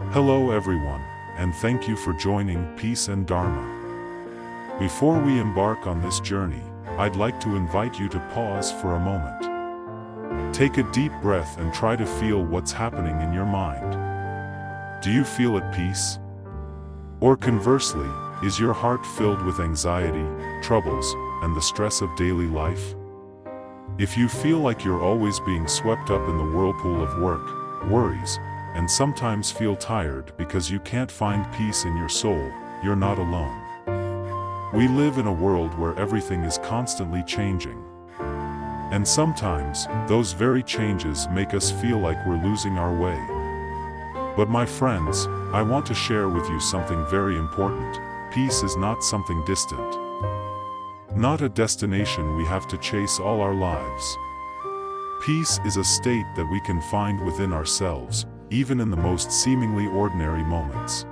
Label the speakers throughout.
Speaker 1: Hello everyone, and thank you for joining Peace and Dharma. Before we embark on this journey, I'd like to invite you to pause for a moment. Take a deep breath and try to feel what's happening in your mind. Do you feel at peace? Or conversely, is your heart filled with anxiety, troubles, and the stress of daily life? If you feel like you're always being swept up in the whirlpool of work, worries, and sometimes feel tired because you can't find peace in your soul, you're not alone. We live in a world where everything is constantly changing. And sometimes, those very changes make us feel like we're losing our way. But my friends, I want to share with you something very important. Peace is not something distant. Not a destination we have to chase all our lives. Peace is a state that we can find within ourselves, even in the most seemingly ordinary moments.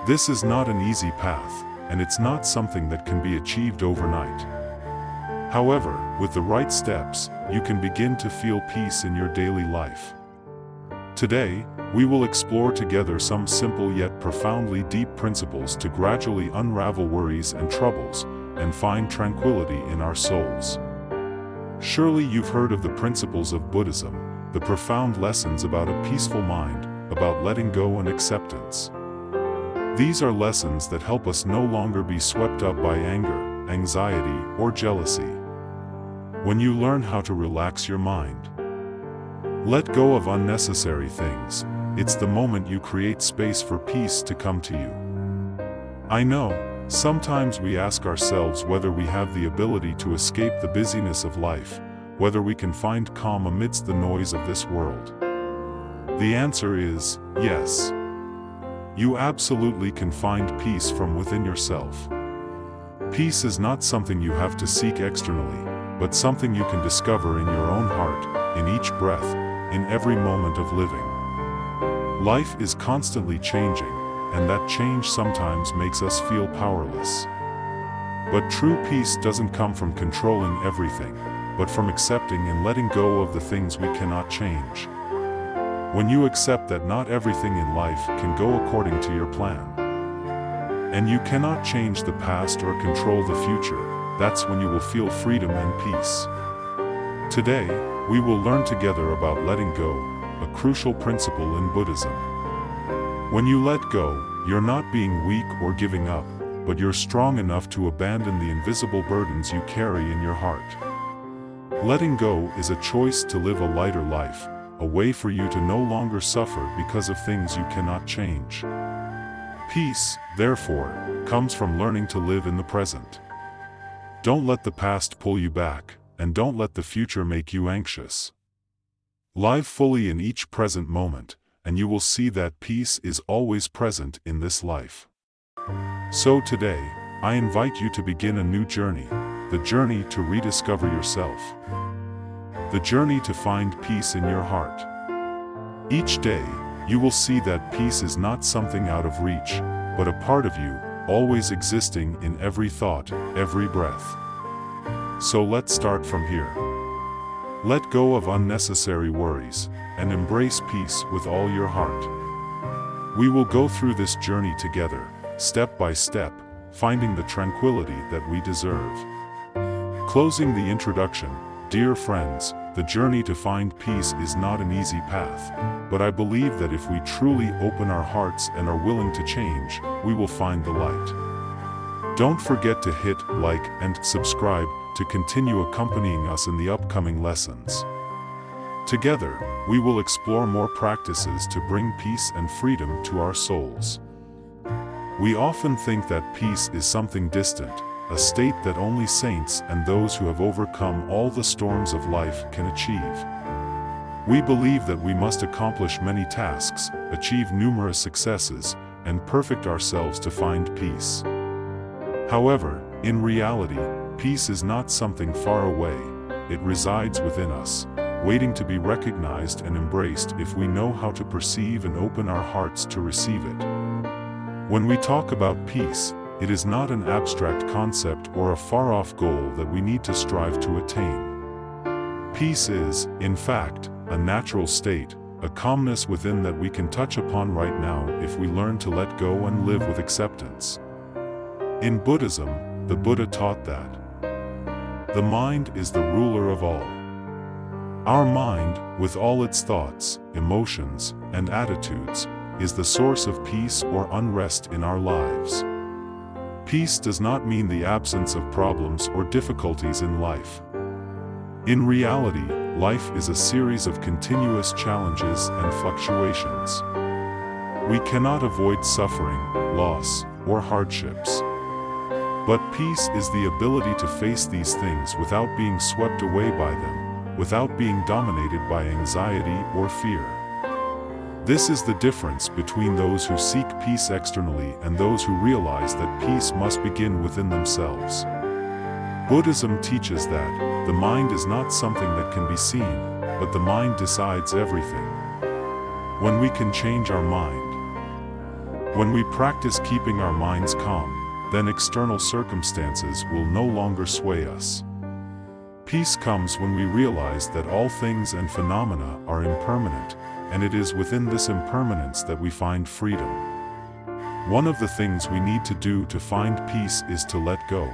Speaker 1: This is not an easy path, and it's not something that can be achieved overnight. However, with the right steps, you can begin to feel peace in your daily life. Today, we will explore together some simple yet profoundly deep principles to gradually unravel worries and troubles, and find tranquility in our souls. Surely you've heard of the principles of Buddhism, the profound lessons about a peaceful mind, about letting go and acceptance. These are lessons that help us no longer be swept up by anger, anxiety, or jealousy. When you learn how to relax your mind, let go of unnecessary things, it's the moment you create space for peace to come to you. I know, sometimes we ask ourselves whether we have the ability to escape the busyness of life, whether we can find calm amidst the noise of this world. The answer is, yes. You absolutely can find peace from within yourself. Peace is not something you have to seek externally, but something you can discover in your own heart, in each breath, in every moment of living. Life is constantly changing, and that change sometimes makes us feel powerless. But true peace doesn't come from controlling everything, but from accepting and letting go of the things we cannot change. When you accept that not everything in life can go according to your plan, and you cannot change the past or control the future, that's when you will feel freedom and peace. Today, we will learn together about letting go, a crucial principle in Buddhism. When you let go, you're not being weak or giving up, but you're strong enough to abandon the invisible burdens you carry in your heart. Letting go is a choice to live a lighter life, a way for you to no longer suffer because of things you cannot change. Peace, therefore, comes from learning to live in the present. Don't let the past pull you back, and don't let the future make you anxious. Live fully in each present moment, and you will see that peace is always present in this life. So today, I invite you to begin a new journey, the journey to rediscover yourself. The journey to find peace in your heart. Each day, you will see that peace is not something out of reach, but a part of you, always existing in every thought, every breath. So let's start from here. Let go of unnecessary worries, and embrace peace with all your heart. We will go through this journey together, step by step, finding the tranquility that we deserve. Closing the introduction, dear friends, the journey to find peace is not an easy path, but I believe that if we truly open our hearts and are willing to change, we will find the light. Don't forget to hit like and subscribe to continue accompanying us in the upcoming lessons. Together, we will explore more practices to bring peace and freedom to our souls. We often think that peace is something distant, a state that only saints and those who have overcome all the storms of life can achieve. We believe that we must accomplish many tasks, achieve numerous successes, and perfect ourselves to find peace. However, in reality, peace is not something far away, it resides within us, waiting to be recognized and embraced if we know how to perceive and open our hearts to receive it. When we talk about peace, it is not an abstract concept or a far-off goal that we need to strive to attain. Peace is, in fact, a natural state, a calmness within that we can touch upon right now if we learn to let go and live with acceptance. In Buddhism, the Buddha taught that the mind is the ruler of all. Our mind, with all its thoughts, emotions, and attitudes, is the source of peace or unrest in our lives. Peace does not mean the absence of problems or difficulties in life. In reality, life is a series of continuous challenges and fluctuations. We cannot avoid suffering, loss, or hardships. But peace is the ability to face these things without being swept away by them, without being dominated by anxiety or fear. This is the difference between those who seek peace externally and those who realize that peace must begin within themselves. Buddhism teaches that the mind is not something that can be seen, but the mind decides everything. When we can change our mind, when we practice keeping our minds calm, then external circumstances will no longer sway us. Peace comes when we realize that all things and phenomena are impermanent, and it is within this impermanence that we find freedom. One of the things we need to do to find peace is to let go.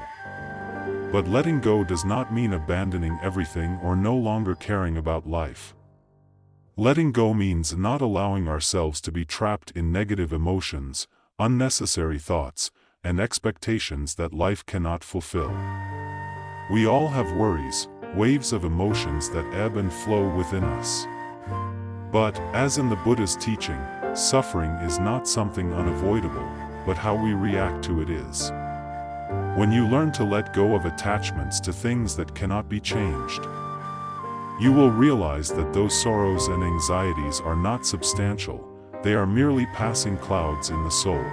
Speaker 1: But letting go does not mean abandoning everything or no longer caring about life. Letting go means not allowing ourselves to be trapped in negative emotions, unnecessary thoughts, and expectations that life cannot fulfill. We all have worries, waves of emotions that ebb and flow within us. But, as in the Buddha's teaching, suffering is not something unavoidable, but how we react to it is. When you learn to let go of attachments to things that cannot be changed, you will realize that those sorrows and anxieties are not substantial, they are merely passing clouds in the soul.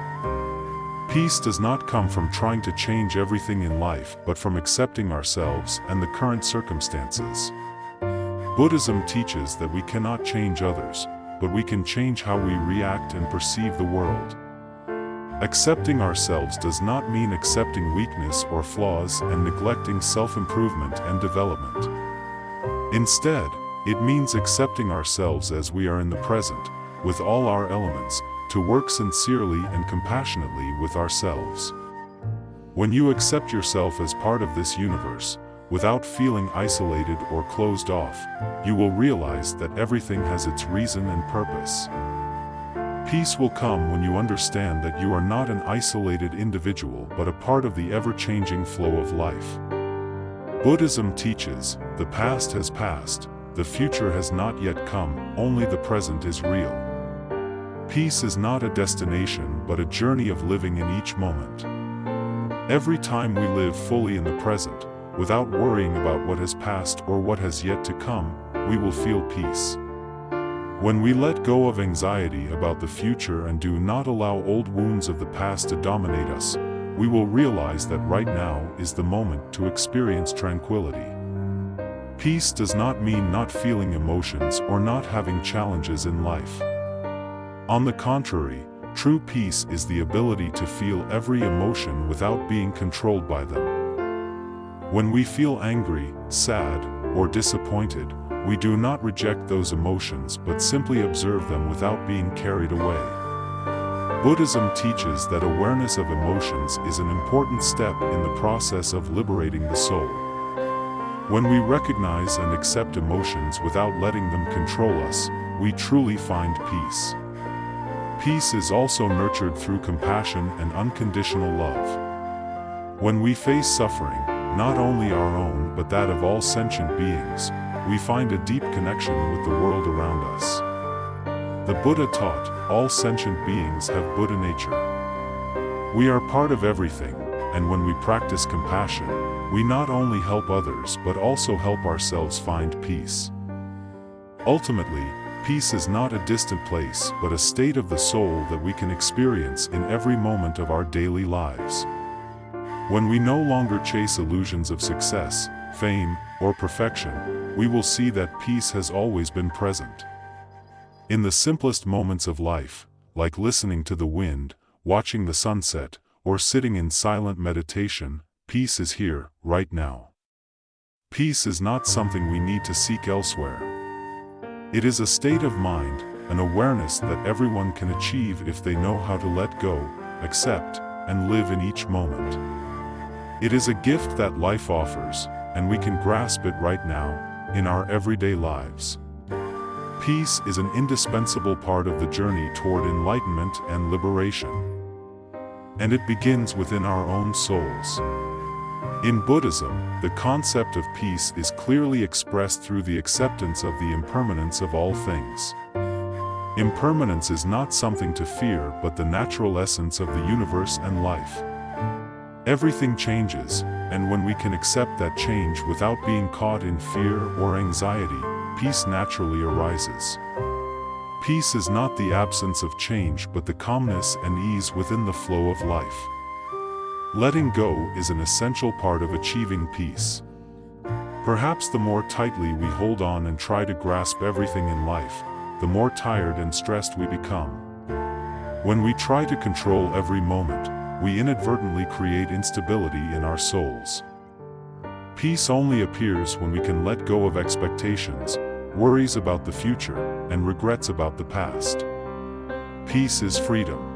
Speaker 1: Peace does not come from trying to change everything in life but from accepting ourselves and the current circumstances. Buddhism teaches that we cannot change others, but we can change how we react and perceive the world. Accepting ourselves does not mean accepting weakness or flaws and neglecting self-improvement and development. Instead, it means accepting ourselves as we are in the present, with all our elements, to work sincerely and compassionately with ourselves. When you accept yourself as part of this universe, without feeling isolated or closed off, you will realize that everything has its reason and purpose. Peace will come when you understand that you are not an isolated individual but a part of the ever-changing flow of life. Buddhism teaches, the past has passed, the future has not yet come, only the present is real. Peace is not a destination but a journey of living in each moment. Every time we live fully in the present, without worrying about what has passed or what has yet to come, we will feel peace. When we let go of anxiety about the future and do not allow old wounds of the past to dominate us, we will realize that right now is the moment to experience tranquility. Peace does not mean not feeling emotions or not having challenges in life. On the contrary, true peace is the ability to feel every emotion without being controlled by them. When we feel angry, sad, or disappointed, we do not reject those emotions but simply observe them without being carried away. Buddhism teaches that awareness of emotions is an important step in the process of liberating the soul. When we recognize and accept emotions without letting them control us, we truly find peace. Peace is also nurtured through compassion and unconditional love. When we face suffering, not only our own but that of all sentient beings, we find a deep connection with the world around us. The Buddha taught, all sentient beings have Buddha nature. We are part of everything, and when we practice compassion, we not only help others but also help ourselves find peace. Ultimately, peace is not a distant place but a state of the soul that we can experience in every moment of our daily lives. When we no longer chase illusions of success, fame, or perfection, we will see that peace has always been present. In the simplest moments of life, like listening to the wind, watching the sunset, or sitting in silent meditation, peace is here, right now. Peace is not something we need to seek elsewhere. It is a state of mind, an awareness that everyone can achieve if they know how to let go, accept, and live in each moment. It is a gift that life offers, and we can grasp it right now, in our everyday lives. Peace is an indispensable part of the journey toward enlightenment and liberation. And it begins within our own souls. In Buddhism, the concept of peace is clearly expressed through the acceptance of the impermanence of all things. Impermanence is not something to fear but the natural essence of the universe and life. Everything changes, and when we can accept that change without being caught in fear or anxiety, peace naturally arises. Peace is not the absence of change but the calmness and ease within the flow of life. Letting go is an essential part of achieving peace. Perhaps the more tightly we hold on and try to grasp everything in life, the more tired and stressed we become. When we try to control every moment, we inadvertently create instability in our souls. Peace only appears when we can let go of expectations, worries about the future, and regrets about the past. Peace is freedom.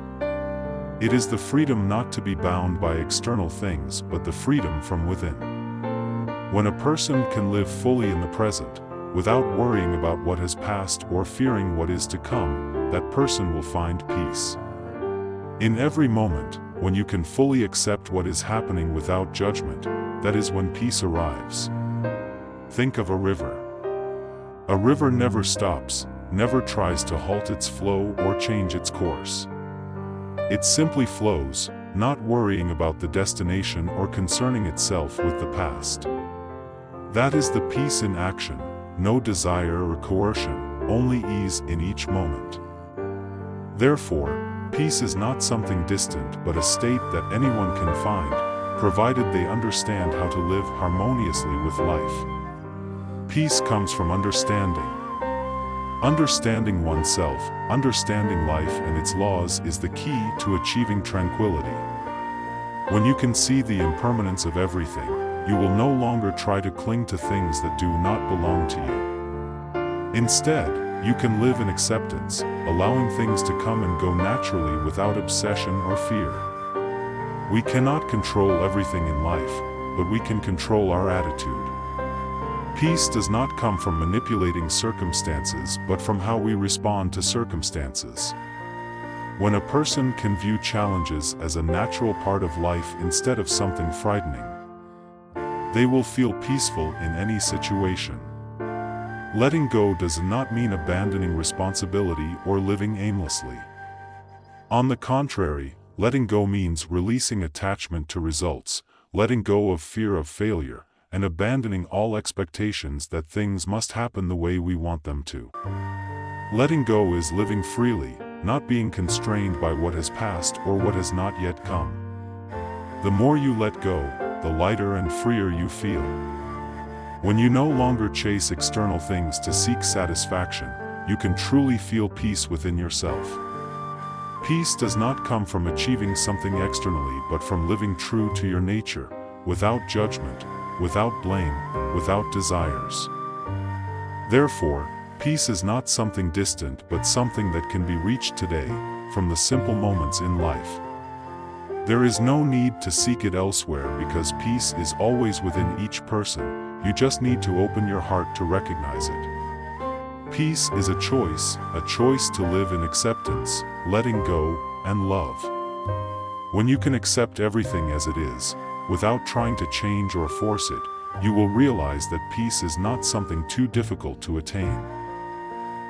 Speaker 1: It is the freedom not to be bound by external things but the freedom from within. When a person can live fully in the present, without worrying about what has passed or fearing what is to come, that person will find peace. In every moment, when you can fully accept what is happening without judgment, that is when peace arrives. Think of a river. A river never stops, never tries to halt its flow or change its course. It simply flows, not worrying about the destination or concerning itself with the past. That is the peace in action, no desire or coercion, only ease in each moment. Therefore, peace is not something distant but a state that anyone can find, provided they understand how to live harmoniously with life. Peace comes from understanding. Understanding oneself, understanding life and its laws is the key to achieving tranquility. When you can see the impermanence of everything, you will no longer try to cling to things that do not belong to you. Instead, you can live in acceptance, allowing things to come and go naturally without obsession or fear. We cannot control everything in life, but we can control our attitude. Peace does not come from manipulating circumstances but from how we respond to circumstances. When a person can view challenges as a natural part of life instead of something frightening, they will feel peaceful in any situation. Letting go does not mean abandoning responsibility or living aimlessly. On the contrary, letting go means releasing attachment to results, letting go of fear of failure, and abandoning all expectations that things must happen the way we want them to. Letting go is living freely, not being constrained by what has passed or what has not yet come. The more you let go, the lighter and freer you feel. When you no longer chase external things to seek satisfaction, you can truly feel peace within yourself. Peace does not come from achieving something externally but from living true to your nature, without judgment, without blame, without desires. Therefore, peace is not something distant but something that can be reached today, from the simple moments in life. There is no need to seek it elsewhere because peace is always within each person, you just need to open your heart to recognize it. Peace is a choice to live in acceptance, letting go, and love. When you can accept everything as it is, without trying to change or force it, you will realize that peace is not something too difficult to attain.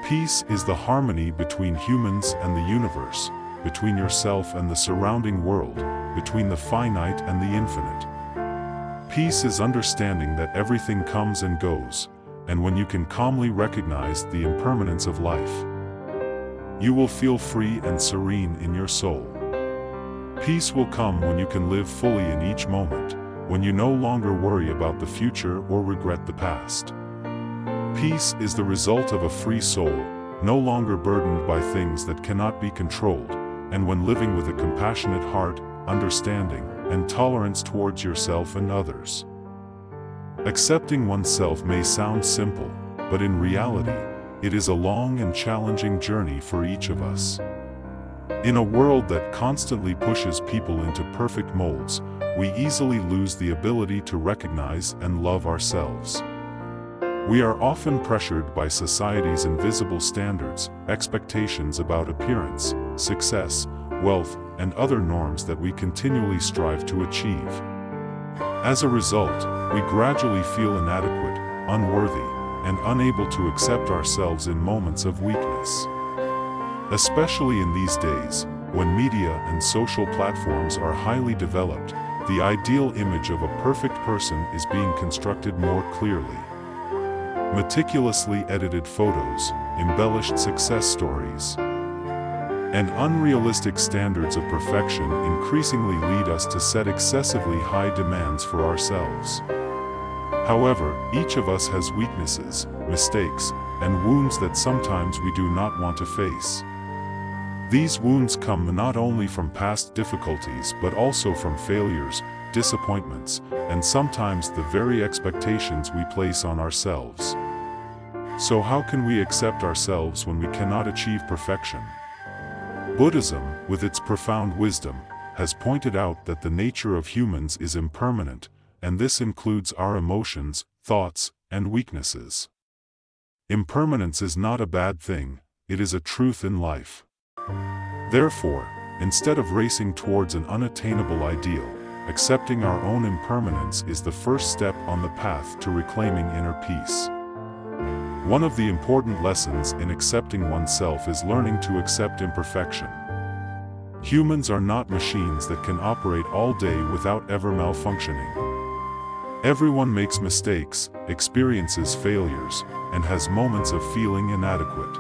Speaker 1: Peace is the harmony between humans and the universe, between yourself and the surrounding world, between the finite and the infinite. Peace is understanding that everything comes and goes, and when you can calmly recognize the impermanence of life, you will feel free and serene in your soul. Peace will come when you can live fully in each moment, when you no longer worry about the future or regret the past. Peace is the result of a free soul, no longer burdened by things that cannot be controlled, and when living with a compassionate heart, understanding, and tolerance towards yourself and others. Accepting oneself may sound simple, but in reality, it is a long and challenging journey for each of us. In a world that constantly pushes people into perfect molds, we easily lose the ability to recognize and love ourselves. We are often pressured by society's invisible standards, expectations about appearance, success, wealth, and other norms that we continually strive to achieve. As a result, we gradually feel inadequate, unworthy, and unable to accept ourselves in moments of weakness. Especially in these days, when media and social platforms are highly developed, the ideal image of a perfect person is being constructed more clearly. Meticulously edited photos, embellished success stories, and unrealistic standards of perfection increasingly lead us to set excessively high demands for ourselves. However, each of us has weaknesses, mistakes, and wounds that sometimes we do not want to face. These wounds come not only from past difficulties but also from failures, disappointments, and sometimes the very expectations we place on ourselves. So how can we accept ourselves when we cannot achieve perfection? Buddhism, with its profound wisdom, has pointed out that the nature of humans is impermanent, and this includes our emotions, thoughts, and weaknesses. Impermanence is not a bad thing, it is a truth in life. Therefore, instead of racing towards an unattainable ideal, accepting our own impermanence is the first step on the path to reclaiming inner peace. One of the important lessons in accepting oneself is learning to accept imperfection. Humans are not machines that can operate all day without ever malfunctioning. Everyone makes mistakes, experiences failures, and has moments of feeling inadequate.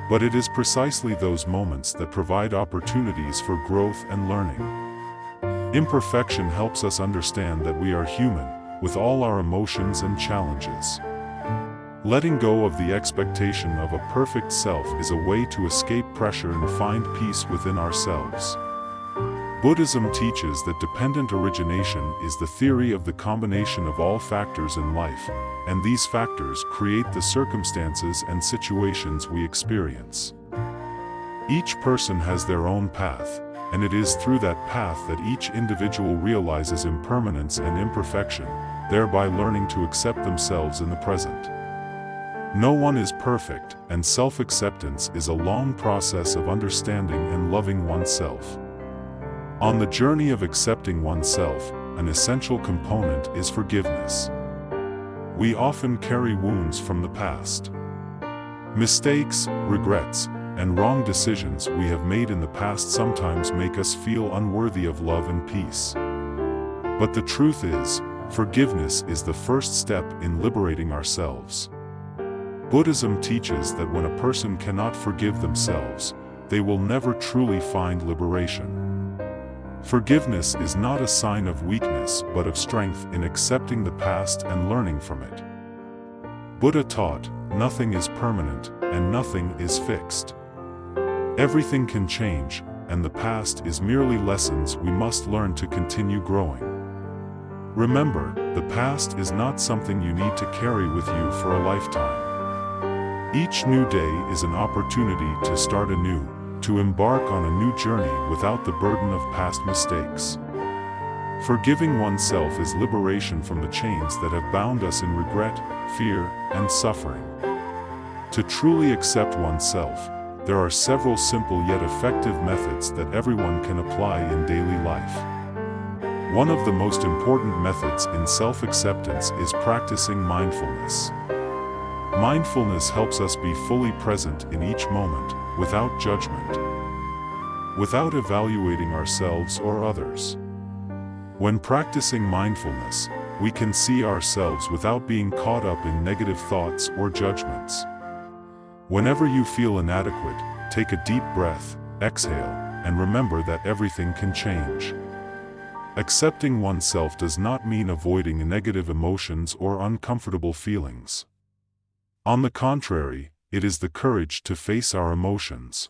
Speaker 1: But it is precisely those moments that provide opportunities for growth and learning. Imperfection helps us understand that we are human, with all our emotions and challenges. Letting go of the expectation of a perfect self is a way to escape pressure and find peace within ourselves. Buddhism teaches that dependent origination is the theory of the combination of all factors in life, and these factors create the circumstances and situations we experience. Each person has their own path, and it is through that path that each individual realizes impermanence and imperfection, thereby learning to accept themselves in the present. No one is perfect, and self-acceptance is a long process of understanding and loving oneself. On the journey of accepting oneself, an essential component is forgiveness. We often carry wounds from the past. Mistakes, regrets, and wrong decisions we have made in the past sometimes make us feel unworthy of love and peace. But the truth is, forgiveness is the first step in liberating ourselves. Buddhism teaches that when a person cannot forgive themselves, they will never truly find liberation. Forgiveness is not a sign of weakness but of strength in accepting the past and learning from it. Buddha taught, nothing is permanent, and nothing is fixed. Everything can change, and the past is merely lessons we must learn to continue growing. Remember, the past is not something you need to carry with you for a lifetime. Each new day is an opportunity to start anew, to embark on a new journey without the burden of past mistakes. Forgiving oneself is liberation from the chains that have bound us in regret, fear, and suffering. To truly accept oneself, there are several simple yet effective methods that everyone can apply in daily life. One of the most important methods in self-acceptance is practicing mindfulness. Mindfulness helps us be fully present in each moment, without judgment, without evaluating ourselves or others. When practicing mindfulness, we can see ourselves without being caught up in negative thoughts or judgments. Whenever you feel inadequate, take a deep breath, exhale, and remember that everything can change. Accepting oneself does not mean avoiding negative emotions or uncomfortable feelings. On the contrary, it is the courage to face our emotions.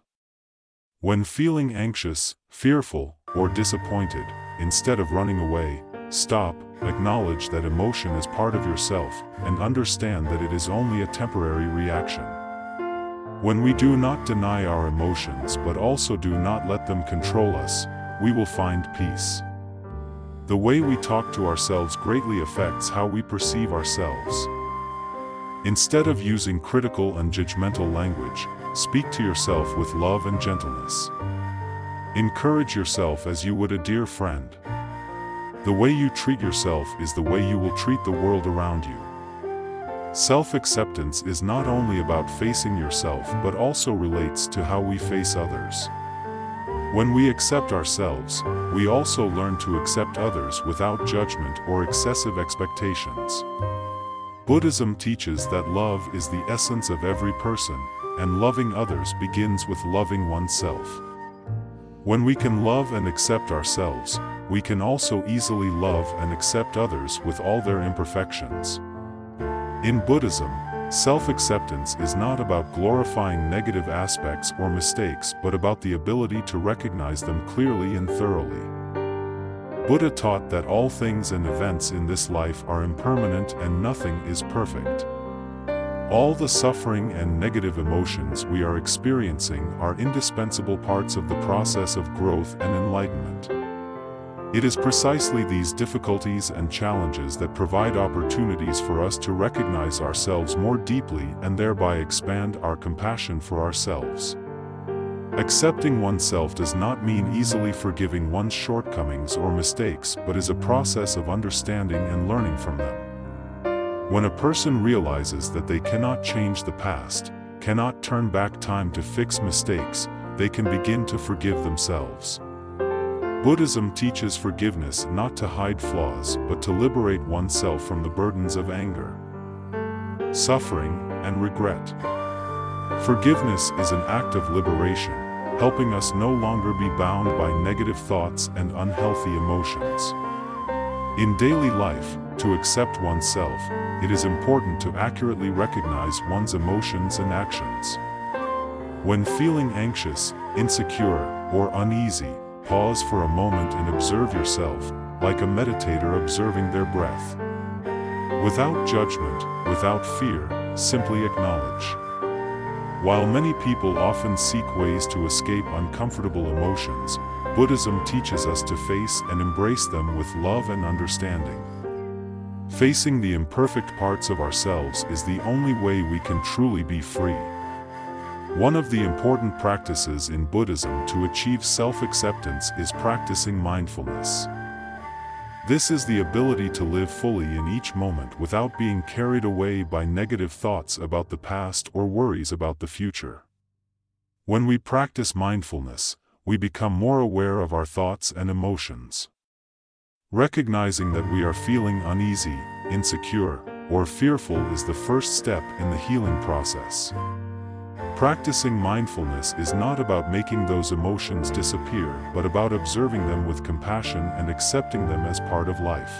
Speaker 1: When feeling anxious, fearful, or disappointed, instead of running away, stop, acknowledge that emotion is part of yourself, and understand that it is only a temporary reaction. When we do not deny our emotions but also do not let them control us, we will find peace. The way we talk to ourselves greatly affects how we perceive ourselves. Instead of using critical and judgmental language, speak to yourself with love and gentleness. Encourage yourself as you would a dear friend. The way you treat yourself is the way you will treat the world around you. Self-acceptance is not only about facing yourself but also relates to how we face others. When we accept ourselves, we also learn to accept others without judgment or excessive expectations. Buddhism teaches that love is the essence of every person, and loving others begins with loving oneself. When we can love and accept ourselves, we can also easily love and accept others with all their imperfections. In Buddhism, self-acceptance is not about glorifying negative aspects or mistakes but about the ability to recognize them clearly and thoroughly. Buddha taught that all things and events in this life are impermanent and nothing is perfect. All the suffering and negative emotions we are experiencing are indispensable parts of the process of growth and enlightenment. It is precisely these difficulties and challenges that provide opportunities for us to recognize ourselves more deeply and thereby expand our compassion for ourselves. Accepting oneself does not mean easily forgiving one's shortcomings or mistakes, but is a process of understanding and learning from them. When a person realizes that they cannot change the past, cannot turn back time to fix mistakes, they can begin to forgive themselves. Buddhism teaches forgiveness not to hide flaws but to liberate oneself from the burdens of anger, suffering, and regret. Forgiveness is an act of liberation, helping us no longer be bound by negative thoughts and unhealthy emotions. In daily life, to accept oneself, it is important to accurately recognize one's emotions and actions. When feeling anxious, insecure, or uneasy, pause for a moment and observe yourself, like a meditator observing their breath. Without judgment, without fear, simply acknowledge. While many people often seek ways to escape uncomfortable emotions, Buddhism teaches us to face and embrace them with love and understanding. Facing the imperfect parts of ourselves is the only way we can truly be free. One of the important practices in Buddhism to achieve self-acceptance is practicing mindfulness. This is the ability to live fully in each moment without being carried away by negative thoughts about the past or worries about the future. When we practice mindfulness, we become more aware of our thoughts and emotions. Recognizing that we are feeling uneasy, insecure, or fearful is the first step in the healing process. Practicing mindfulness is not about making those emotions disappear, but about observing them with compassion and accepting them as part of life.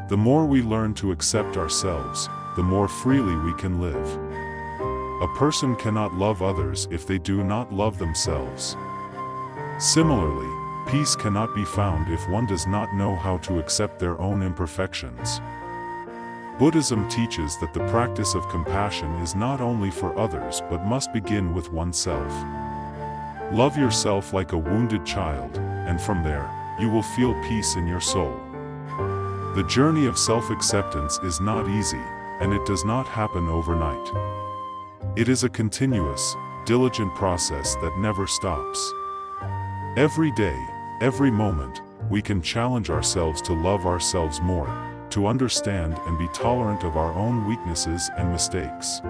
Speaker 1: The more we learn to accept ourselves, the more freely we can live. A person cannot love others if they do not love themselves. Similarly, peace cannot be found if one does not know how to accept their own imperfections. Buddhism teaches that the practice of compassion is not only for others but must begin with oneself. Love yourself like a wounded child, and from there, you will feel peace in your soul. The journey of self-acceptance is not easy, and it does not happen overnight. It is a continuous, diligent process that never stops. Every day, every moment, we can challenge ourselves to love ourselves more, to understand and be tolerant of our own weaknesses and mistakes.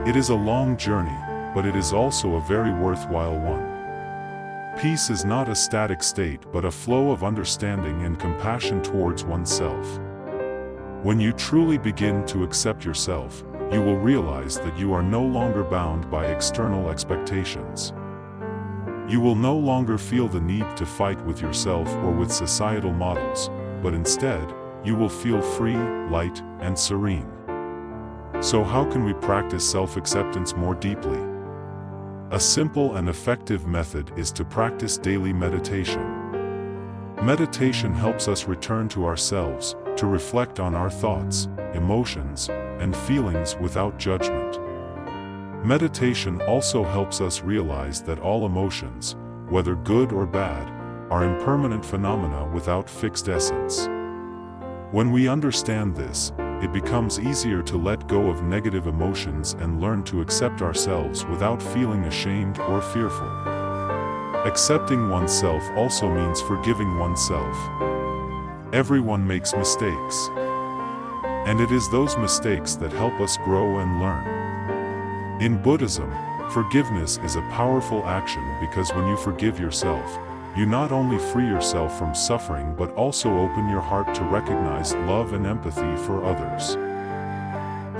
Speaker 1: It is a long journey, but it is also a very worthwhile one. Peace is not a static state but a flow of understanding and compassion towards oneself. When you truly begin to accept yourself, you will realize that you are no longer bound by external expectations. You will no longer feel the need to fight with yourself or with societal models, but instead, you will feel free, light, and serene. So how can we practice self-acceptance more deeply? A simple and effective method is to practice daily meditation. Meditation helps us return to ourselves, to reflect on our thoughts, emotions, and feelings without judgment. Meditation also helps us realize that all emotions, whether good or bad, are impermanent phenomena without fixed essence. When we understand this, it becomes easier to let go of negative emotions and learn to accept ourselves without feeling ashamed or fearful. Accepting oneself also means forgiving oneself. Everyone makes mistakes. And it is those mistakes that help us grow and learn. In Buddhism, forgiveness is a powerful action because when you forgive yourself, you not only free yourself from suffering but also open your heart to recognize love and empathy for others.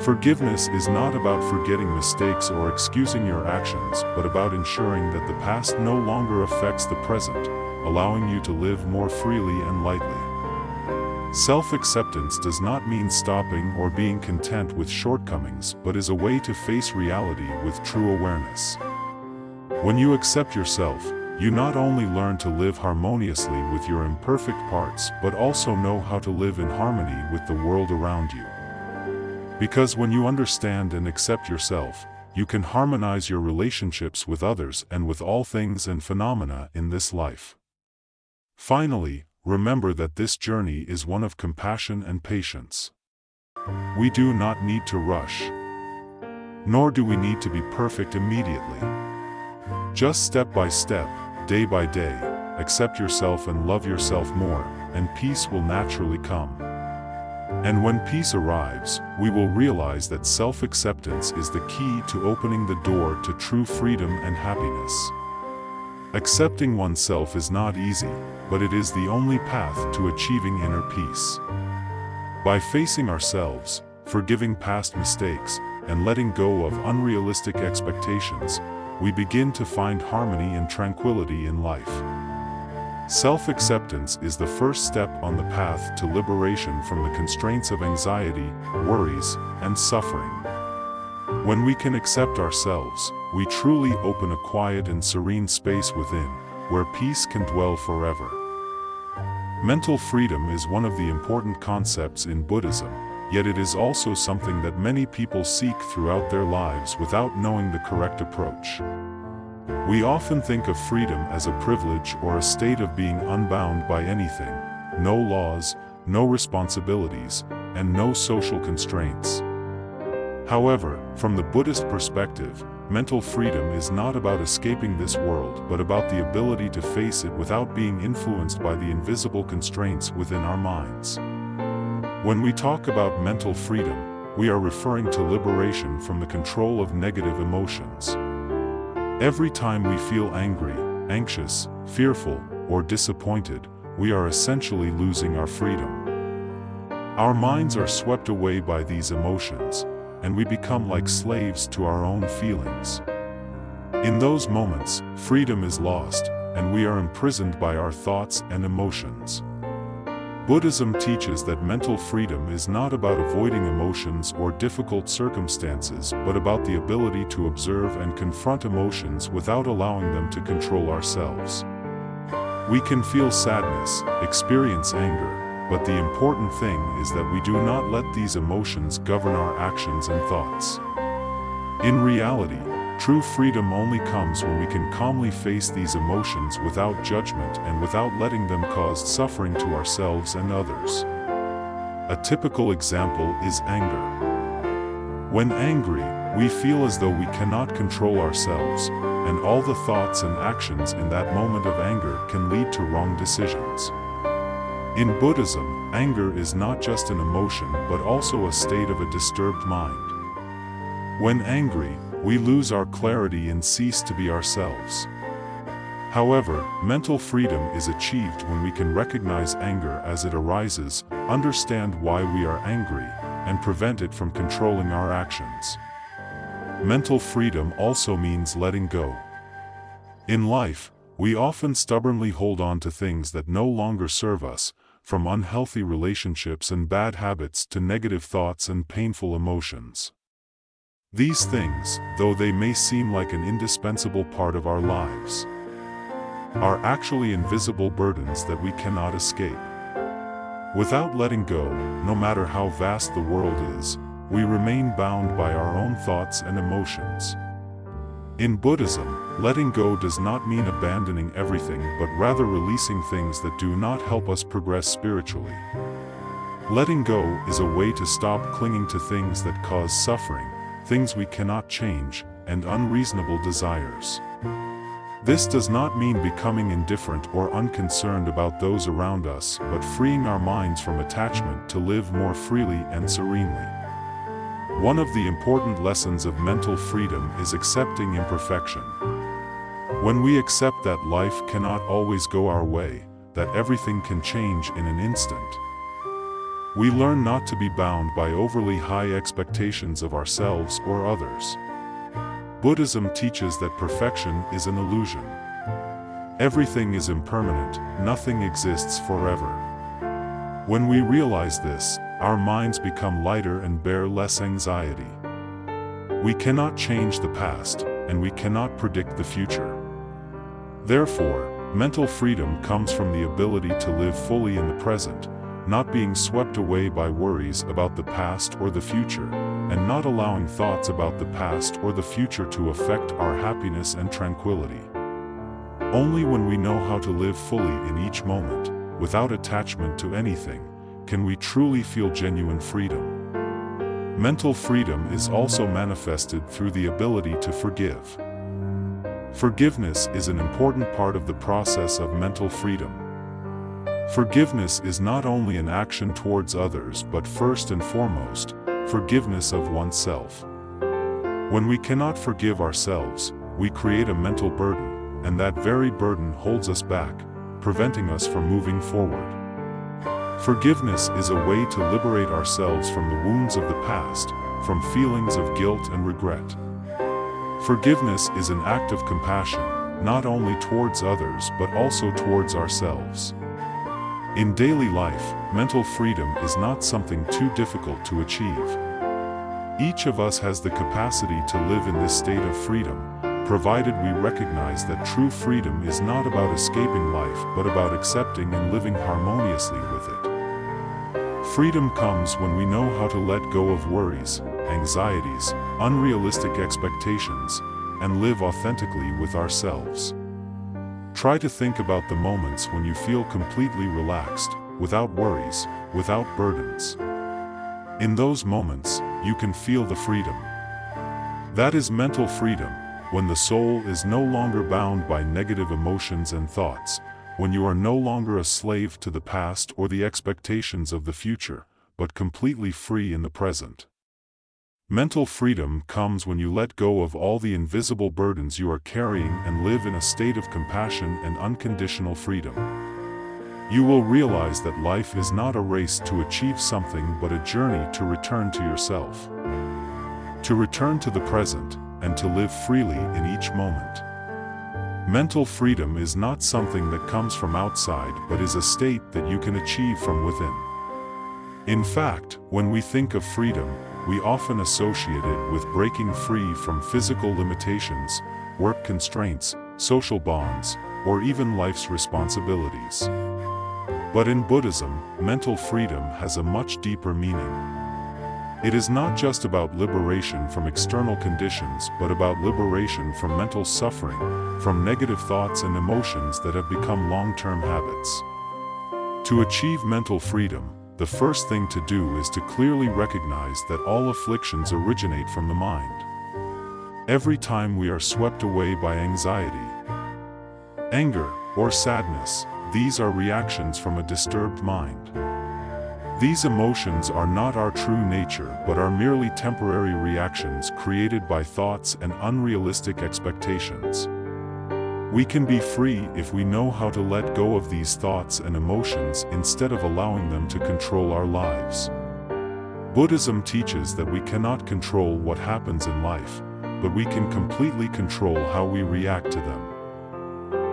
Speaker 1: Forgiveness is not about forgetting mistakes or excusing your actions, but about ensuring that the past no longer affects the present, allowing you to live more freely and lightly. Self-acceptance does not mean stopping or being content with shortcomings, but is a way to face reality with true awareness. When you accept yourself, you not only learn to live harmoniously with your imperfect parts but also know how to live in harmony with the world around you. Because when you understand and accept yourself, you can harmonize your relationships with others and with all things and phenomena in this life. Finally, remember that this journey is one of compassion and patience. We do not need to rush. Nor do we need to be perfect immediately. Just step by step, day by day, accept yourself and love yourself more, and peace will naturally come. And when peace arrives, we will realize that self-acceptance is the key to opening the door to true freedom and happiness. Accepting oneself is not easy, but it is the only path to achieving inner peace. By facing ourselves, forgiving past mistakes, and letting go of unrealistic expectations, we begin to find harmony and tranquility in life. Self-acceptance is the first step on the path to liberation from the constraints of anxiety, worries, and suffering. When we can accept ourselves, we truly open a quiet and serene space within, where peace can dwell forever. Mental freedom is one of the important concepts in Buddhism, yet it is also something that many people seek throughout their lives without knowing the correct approach. We often think of freedom as a privilege or a state of being unbound by anything, no laws, no responsibilities, and no social constraints. However, from the Buddhist perspective, mental freedom is not about escaping this world but about the ability to face it without being influenced by the invisible constraints within our minds. When we talk about mental freedom, we are referring to liberation from the control of negative emotions. Every time we feel angry, anxious, fearful, or disappointed, we are essentially losing our freedom. Our minds are swept away by these emotions, and we become like slaves to our own feelings. In those moments, freedom is lost, and we are imprisoned by our thoughts and emotions. Buddhism teaches that mental freedom is not about avoiding emotions or difficult circumstances but about the ability to observe and confront emotions without allowing them to control ourselves. We can feel sadness, experience anger, but the important thing is that we do not let these emotions govern our actions and thoughts. In reality, true freedom only comes when we can calmly face these emotions without judgment and without letting them cause suffering to ourselves and others. A typical example is anger. When angry, we feel as though we cannot control ourselves, and all the thoughts and actions in that moment of anger can lead to wrong decisions. In Buddhism, anger is not just an emotion but also a state of a disturbed mind. When angry, we lose our clarity and cease to be ourselves. However, mental freedom is achieved when we can recognize anger as it arises, understand why we are angry, and prevent it from controlling our actions. Mental freedom also means letting go. In life, we often stubbornly hold on to things that no longer serve us, from unhealthy relationships and bad habits to negative thoughts and painful emotions. These things, though they may seem like an indispensable part of our lives, are actually invisible burdens that we cannot escape. Without letting go, no matter how vast the world is, we remain bound by our own thoughts and emotions. In Buddhism, letting go does not mean abandoning everything but rather releasing things that do not help us progress spiritually. Letting go is a way to stop clinging to things that cause suffering, things we cannot change, and unreasonable desires. This does not mean becoming indifferent or unconcerned about those around us, but freeing our minds from attachment to live more freely and serenely. One of the important lessons of mental freedom is accepting imperfection. When we accept that life cannot always go our way, that everything can change in an instant, we learn not to be bound by overly high expectations of ourselves or others. Buddhism teaches that perfection is an illusion. Everything is impermanent, nothing exists forever. When we realize this, our minds become lighter and bear less anxiety. We cannot change the past, and we cannot predict the future. Therefore, mental freedom comes from the ability to live fully in the present, not being swept away by worries about the past or the future, and not allowing thoughts about the past or the future to affect our happiness and tranquility. Only when we know how to live fully in each moment, without attachment to anything, can we truly feel genuine freedom. Mental freedom is also manifested through the ability to forgive. Forgiveness is an important part of the process of mental freedom. Forgiveness is not only an action towards others but first and foremost, forgiveness of oneself. When we cannot forgive ourselves, we create a mental burden, and that very burden holds us back, preventing us from moving forward. Forgiveness is a way to liberate ourselves from the wounds of the past, from feelings of guilt and regret. Forgiveness is an act of compassion, not only towards others but also towards ourselves. In daily life, mental freedom is not something too difficult to achieve. Each of us has the capacity to live in this state of freedom, provided we recognize that true freedom is not about escaping life but about accepting and living harmoniously with it. Freedom comes when we know how to let go of worries, anxieties, unrealistic expectations, and live authentically with ourselves. Try to think about the moments when you feel completely relaxed, without worries, without burdens. In those moments, you can feel the freedom. That is mental freedom, when the soul is no longer bound by negative emotions and thoughts, when you are no longer a slave to the past or the expectations of the future, but completely free in the present. Mental freedom comes when you let go of all the invisible burdens you are carrying and live in a state of compassion and unconditional freedom. You will realize that life is not a race to achieve something but a journey to return to yourself. To return to the present, and to live freely in each moment. Mental freedom is not something that comes from outside but is a state that you can achieve from within. In fact, when we think of freedom, we often associate it with breaking free from physical limitations, work constraints, social bonds, or even life's responsibilities. But in Buddhism, mental freedom has a much deeper meaning. It is not just about liberation from external conditions but about liberation from mental suffering, from negative thoughts and emotions that have become long-term habits. To achieve mental freedom, the first thing to do is to clearly recognize that all afflictions originate from the mind. Every time we are swept away by anxiety, anger, or sadness, these are reactions from a disturbed mind. These emotions are not our true nature but are merely temporary reactions created by thoughts and unrealistic expectations. We can be free if we know how to let go of these thoughts and emotions instead of allowing them to control our lives. Buddhism teaches that we cannot control what happens in life, but we can completely control how we react to them.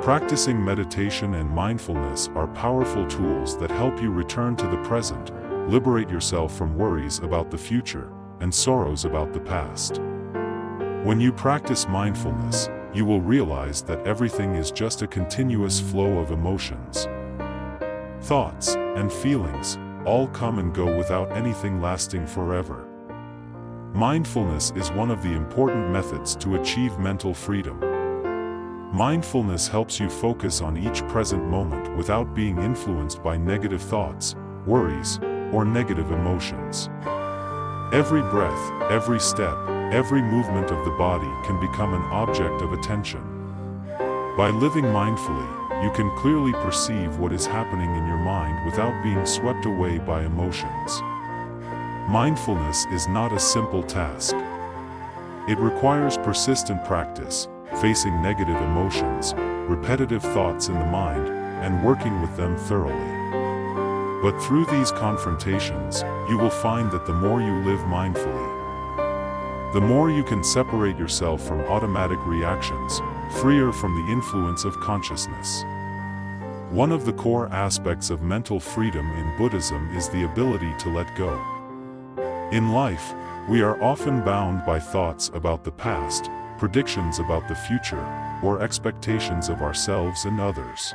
Speaker 1: Practicing meditation and mindfulness are powerful tools that help you return to the present, liberate yourself from worries about the future, and sorrows about the past. When you practice mindfulness, you will realize that everything is just a continuous flow of emotions. Thoughts and feelings all come and go without anything lasting forever. Mindfulness is one of the important methods to achieve mental freedom. Mindfulness helps you focus on each present moment without being influenced by negative thoughts, worries, or negative emotions. Every breath, every step, every movement of the body can become an object of attention. By living mindfully, you can clearly perceive what is happening in your mind without being swept away by emotions. Mindfulness is not a simple task. It requires persistent practice, facing negative emotions, repetitive thoughts in the mind, and working with them thoroughly. But through these confrontations, you will find that the more you live mindfully, the more you can separate yourself from automatic reactions, freer from the influence of consciousness. One of the core aspects of mental freedom in Buddhism is the ability to let go. In life, we are often bound by thoughts about the past, predictions about the future, or expectations of ourselves and others.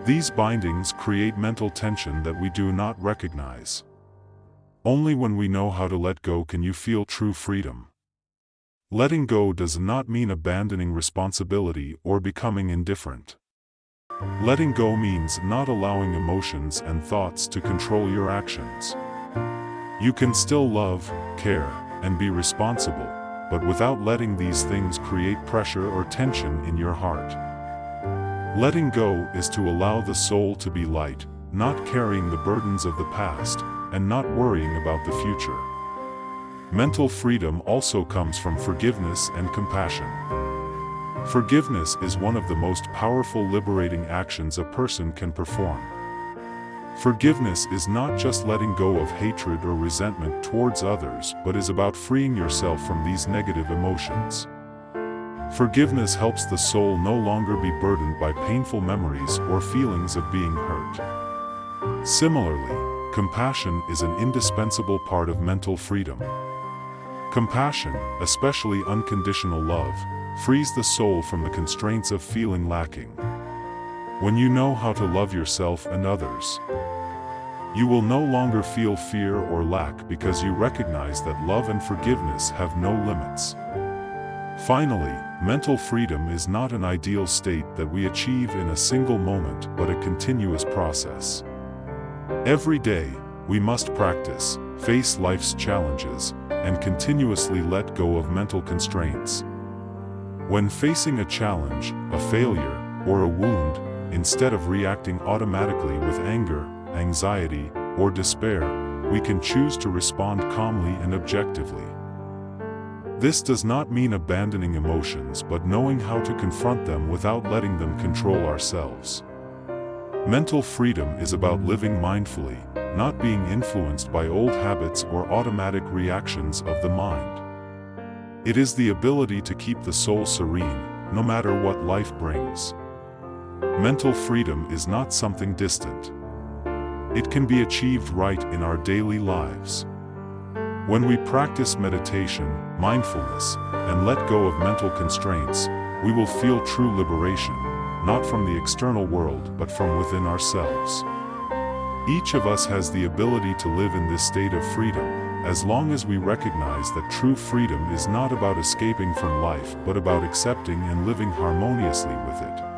Speaker 1: These bindings create mental tension that we do not recognize. Only when we know how to let go can you feel true freedom. Letting go does not mean abandoning responsibility or becoming indifferent. Letting go means not allowing emotions and thoughts to control your actions. You can still love, care, and be responsible, but without letting these things create pressure or tension in your heart. Letting go is to allow the soul to be light, not carrying the burdens of the past, and not worrying about the future. Mental freedom also comes from forgiveness and compassion. Forgiveness is one of the most powerful liberating actions a person can perform. Forgiveness is not just letting go of hatred or resentment towards others, but is about freeing yourself from these negative emotions. Forgiveness helps the soul no longer be burdened by painful memories or feelings of being hurt. Similarly, compassion is an indispensable part of mental freedom. Compassion, especially unconditional love, frees the soul from the constraints of feeling lacking. When you know how to love yourself and others, you will no longer feel fear or lack because you recognize that love and forgiveness have no limits. Finally, mental freedom is not an ideal state that we achieve in a single moment but a continuous process. Every day, we must practice, face life's challenges, and continuously let go of mental constraints. When facing a challenge, a failure, or a wound, instead of reacting automatically with anger, anxiety, or despair, we can choose to respond calmly and objectively. This does not mean abandoning emotions but knowing how to confront them without letting them control ourselves. Mental freedom is about living mindfully, not being influenced by old habits or automatic reactions of the mind. It is the ability to keep the soul serene, no matter what life brings. Mental freedom is not something distant. It can be achieved right in our daily lives. When we practice meditation, mindfulness, and let go of mental constraints, we will feel true liberation, not from the external world but from within ourselves. Each of us has the ability to live in this state of freedom, as long as we recognize that true freedom is not about escaping from life but about accepting and living harmoniously with it.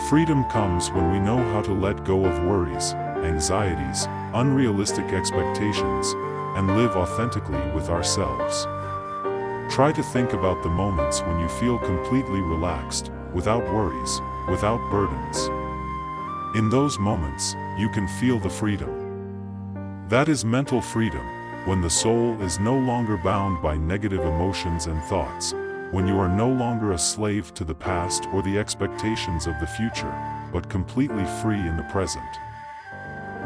Speaker 1: Freedom comes when we know how to let go of worries, anxieties, unrealistic expectations, and live authentically with ourselves. Try to think about the moments when you feel completely relaxed, without worries, without burdens. In those moments, you can feel the freedom. That is mental freedom, when the soul is no longer bound by negative emotions and thoughts, when you are no longer a slave to the past or the expectations of the future, but completely free in the present.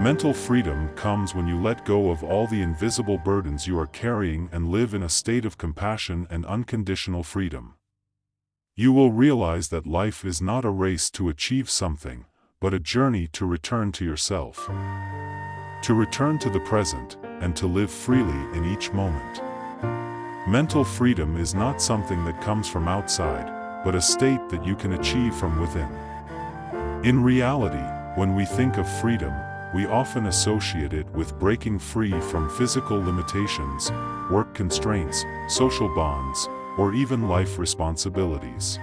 Speaker 1: Mental freedom comes when you let go of all the invisible burdens you are carrying and live in a state of compassion and unconditional freedom. You will realize that life is not a race to achieve something, but a journey to return to yourself. To return to the present, and to live freely in each moment. Mental freedom is not something that comes from outside, but a state that you can achieve from within. In reality, when we think of freedom, we often associate it with breaking free from physical limitations, work constraints, social bonds, or even life responsibilities.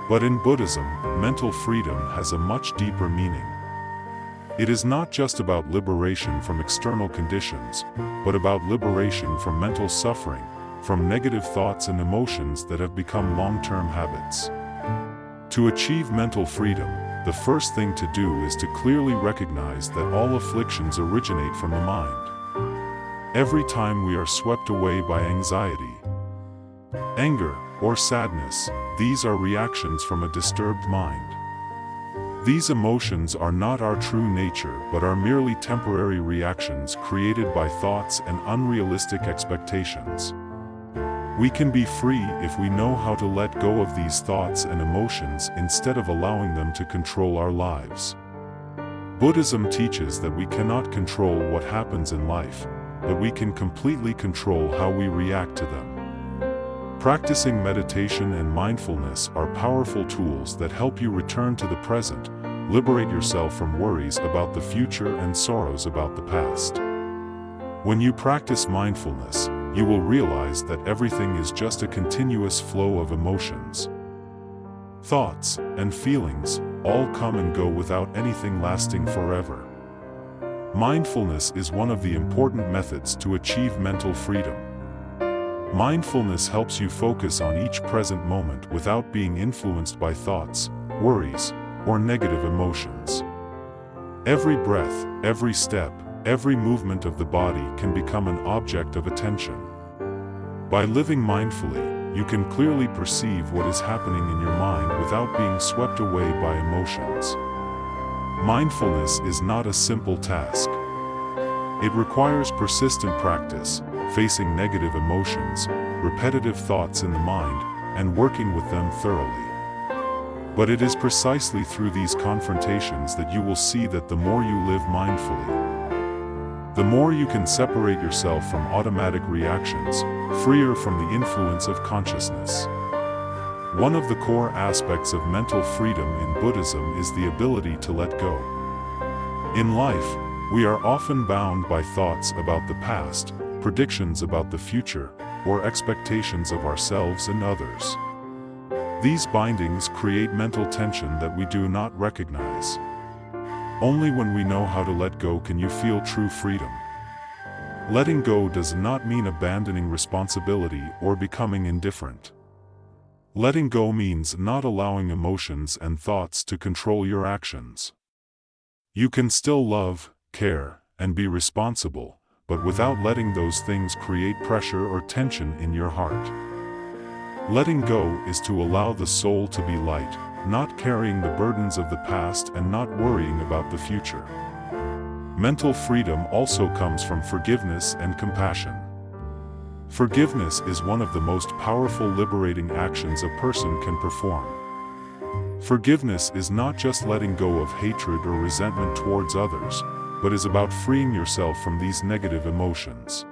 Speaker 1: But in Buddhism, mental freedom has a much deeper meaning. It is not just about liberation from external conditions, but about liberation from mental suffering, from negative thoughts and emotions that have become long-term habits. To achieve mental freedom, the first thing to do is to clearly recognize that all afflictions originate from the mind. Every time we are swept away by anxiety, anger, or sadness, these are reactions from a disturbed mind. These emotions are not our true nature but are merely temporary reactions created by thoughts and unrealistic expectations. We can be free if we know how to let go of these thoughts and emotions instead of allowing them to control our lives. Buddhism teaches that we cannot control what happens in life, but we can completely control how we react to them. Practicing meditation and mindfulness are powerful tools that help you return to the present, liberate yourself from worries about the future and sorrows about the past. When you practice mindfulness, you will realize that everything is just a continuous flow of emotions. Thoughts and feelings all come and go without anything lasting forever. Mindfulness is one of the important methods to achieve mental freedom. Mindfulness helps you focus on each present moment without being influenced by thoughts, worries, or negative emotions. Every breath, every step, every movement of the body can become an object of attention. By living mindfully, you can clearly perceive what is happening in your mind without being swept away by emotions. Mindfulness is not a simple task. It requires persistent practice, facing negative emotions, repetitive thoughts in the mind, and working with them thoroughly. But it is precisely through these confrontations that you will see that the more you live mindfully, the more you can separate yourself from automatic reactions, freer from the influence of consciousness. One of the core aspects of mental freedom in Buddhism is the ability to let go. In life, we are often bound by thoughts about the past, predictions about the future, or expectations of ourselves and others. These bindings create mental tension that we do not recognize. Only when we know how to let go can you feel true freedom. Letting go does not mean abandoning responsibility or becoming indifferent. Letting go means not allowing emotions and thoughts to control your actions. You can still love, care, and be responsible, but without letting those things create pressure or tension in your heart. Letting go is to allow the soul to be light, not carrying the burdens of the past and not worrying about the future. Mental freedom also comes from forgiveness and compassion. Forgiveness is one of the most powerful liberating actions a person can perform. Forgiveness is not just letting go of hatred or resentment towards others, but is about freeing yourself from these negative emotions.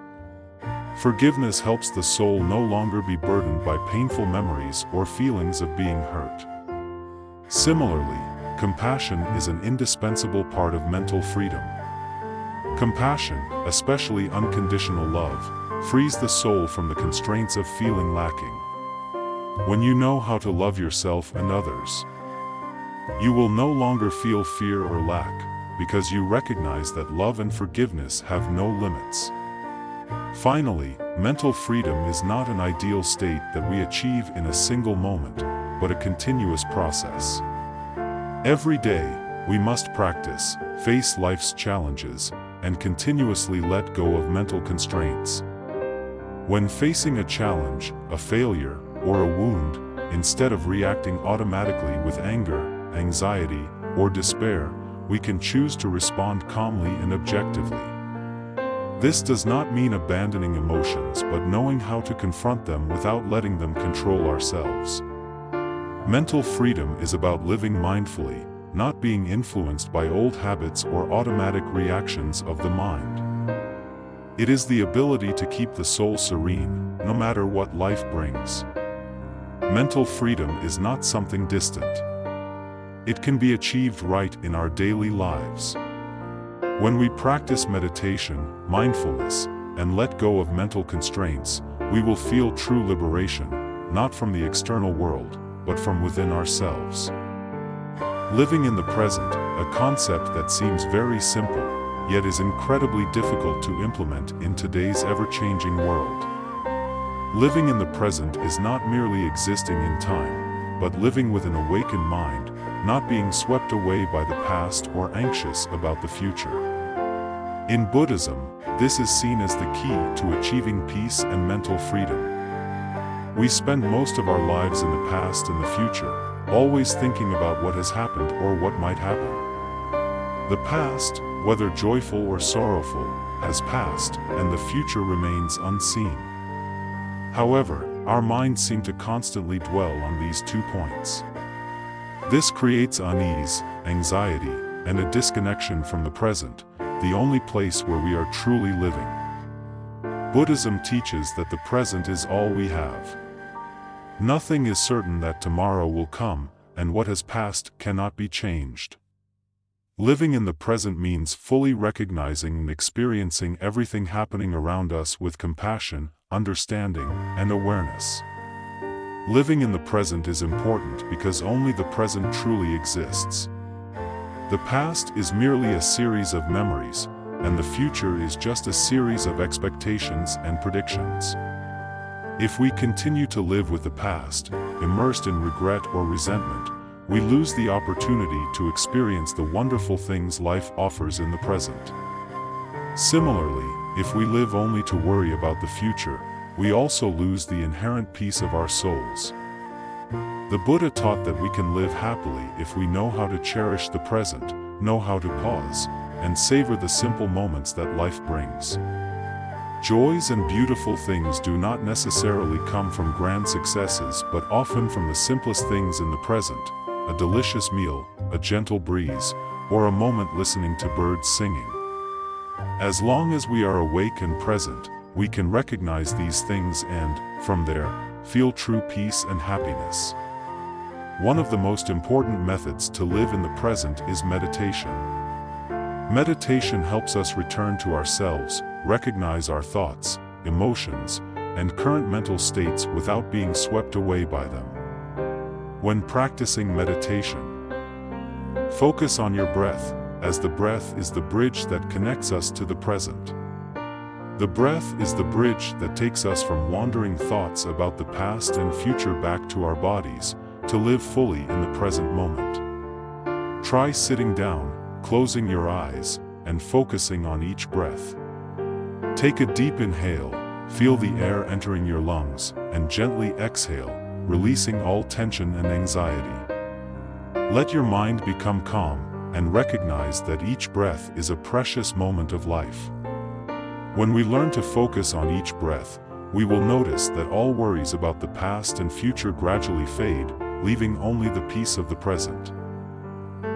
Speaker 1: Forgiveness helps the soul no longer be burdened by painful memories or feelings of being hurt. Similarly, compassion is an indispensable part of mental freedom. Compassion, especially unconditional love, frees the soul from the constraints of feeling lacking. When you know how to love yourself and others, you will no longer feel fear or lack, because you recognize that love and forgiveness have no limits. Finally, mental freedom is not an ideal state that we achieve in a single moment, but a continuous process. Every day, we must practice, face life's challenges, and continuously let go of mental constraints. When facing a challenge, a failure, or a wound, instead of reacting automatically with anger, anxiety, or despair, we can choose to respond calmly and objectively. This does not mean abandoning emotions but knowing how to confront them without letting them control ourselves. Mental freedom is about living mindfully, not being influenced by old habits or automatic reactions of the mind. It is the ability to keep the soul serene, no matter what life brings. Mental freedom is not something distant. It can be achieved right in our daily lives. When we practice meditation, mindfulness, and let go of mental constraints, we will feel true liberation, not from the external world, but from within ourselves. Living in the present, a concept that seems very simple, yet is incredibly difficult to implement in today's ever-changing world. Living in the present is not merely existing in time, but living with an awakened mind, not being swept away by the past or anxious about the future. In Buddhism, this is seen as the key to achieving peace and mental freedom. We spend most of our lives in the past and the future, always thinking about what has happened or what might happen. The past, whether joyful or sorrowful, has passed, and the future remains unseen. However, our minds seem to constantly dwell on these 2 points. This creates unease, anxiety, and a disconnection from the present, the only place where we are truly living. Buddhism teaches that the present is all we have. Nothing is certain that tomorrow will come, and what has passed cannot be changed. Living in the present means fully recognizing and experiencing everything happening around us with compassion, understanding, and awareness. Living in the present is important because only the present truly exists. The past is merely a series of memories, and the future is just a series of expectations and predictions. If we continue to live with the past, immersed in regret or resentment, we lose the opportunity to experience the wonderful things life offers in the present. Similarly, if we live only to worry about the future, we also lose the inherent peace of our souls. The Buddha taught that we can live happily if we know how to cherish the present, know how to pause, and savor the simple moments that life brings. Joys and beautiful things do not necessarily come from grand successes but often from the simplest things in the present, a delicious meal, a gentle breeze, or a moment listening to birds singing. As long as we are awake and present, we can recognize these things and, from there, feel true peace and happiness. One of the most important methods to live in the present is meditation. Meditation helps us return to ourselves, recognize our thoughts, emotions, and current mental states without being swept away by them. When practicing meditation, focus on your breath, as the breath is the bridge that connects us to the present. The breath is the bridge that takes us from wandering thoughts about the past and future back to our bodies, to live fully in the present moment. Try sitting down, closing your eyes, and focusing on each breath. Take a deep inhale, feel the air entering your lungs, and gently exhale, releasing all tension and anxiety. Let your mind become calm, and recognize that each breath is a precious moment of life. When we learn to focus on each breath, we will notice that all worries about the past and future gradually fade, leaving only the peace of the present.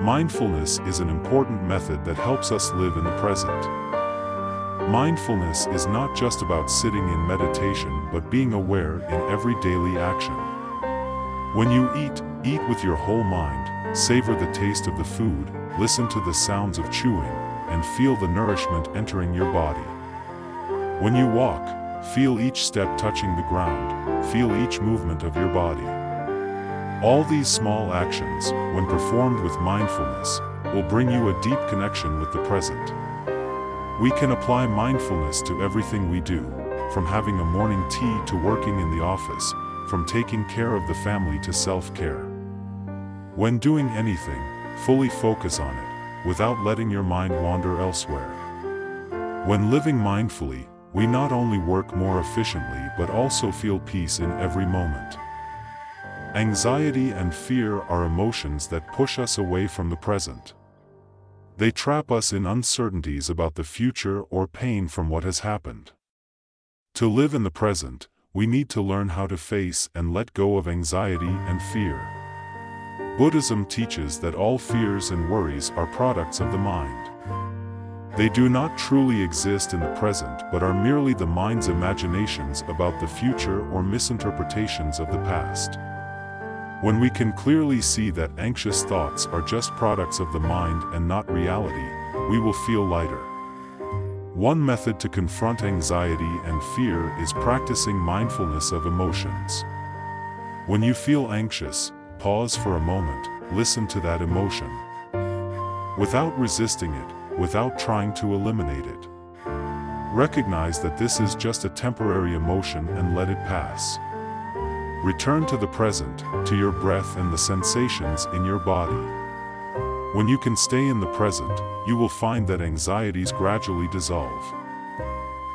Speaker 1: Mindfulness is an important method that helps us live in the present. Mindfulness is not just about sitting in meditation but being aware in every daily action. When you eat with your whole mind, savor the taste of the food, listen to the sounds of chewing, and feel the nourishment entering your body. When you walk, feel each step touching the ground, feel each movement of your body. All these small actions, when performed with mindfulness, will bring you a deep connection with the present. We can apply mindfulness to everything we do, from having a morning tea to working in the office, from taking care of the family to self-care. When doing anything, fully focus on it, without letting your mind wander elsewhere. When living mindfully, we not only work more efficiently but also feel peace in every moment. Anxiety and fear are emotions that push us away from the present. They trap us in uncertainties about the future or pain from what has happened. To live in the present, we need to learn how to face and let go of anxiety and fear. Buddhism teaches that all fears and worries are products of the mind. They do not truly exist in the present but are merely the mind's imaginations about the future or misinterpretations of the past. When we can clearly see that anxious thoughts are just products of the mind and not reality, we will feel lighter. One method to confront anxiety and fear is practicing mindfulness of emotions. When you feel anxious, pause for a moment, listen to that emotion. Without resisting it, without trying to eliminate it. Recognize that this is just a temporary emotion and let it pass. Return to the present, to your breath and the sensations in your body. When you can stay in the present, you will find that anxieties gradually dissolve.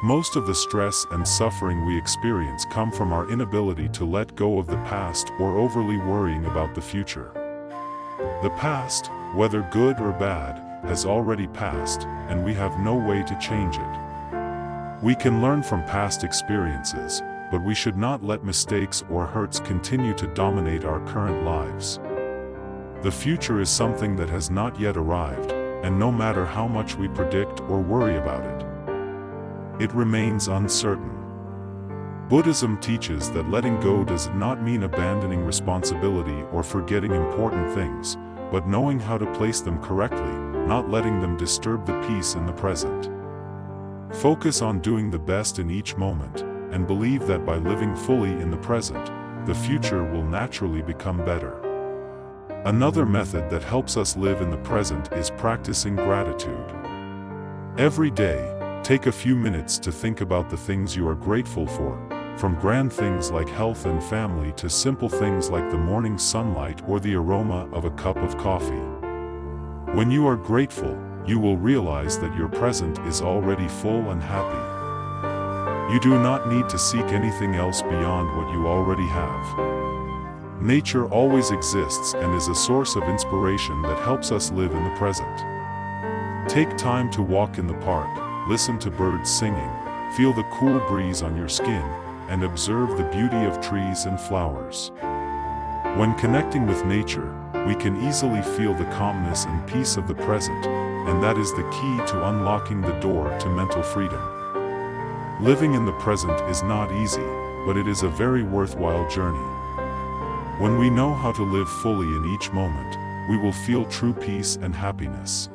Speaker 1: Most of the stress and suffering we experience come from our inability to let go of the past or overly worrying about the future. The past, whether good or bad, has already passed, and we have no way to change it. We can learn from past experiences, but we should not let mistakes or hurts continue to dominate our current lives. The future is something that has not yet arrived, and no matter how much we predict or worry about it, it remains uncertain. Buddhism teaches that letting go does not mean abandoning responsibility or forgetting important things, but knowing how to place them correctly, not letting them disturb the peace in the present. Focus on doing the best in each moment, and believe that by living fully in the present, the future will naturally become better. Another method that helps us live in the present is practicing gratitude. Every day, take a few minutes to think about the things you are grateful for, from grand things like health and family to simple things like the morning sunlight or the aroma of a cup of coffee. When you are grateful, you will realize that your present is already full and happy. You do not need to seek anything else beyond what you already have. Nature always exists and is a source of inspiration that helps us live in the present. Take time to walk in the park, listen to birds singing, feel the cool breeze on your skin, and observe the beauty of trees and flowers. When connecting with nature, we can easily feel the calmness and peace of the present, and that is the key to unlocking the door to mental freedom. Living in the present is not easy, but it is a very worthwhile journey. When we know how to live fully in each moment, we will feel true peace and happiness.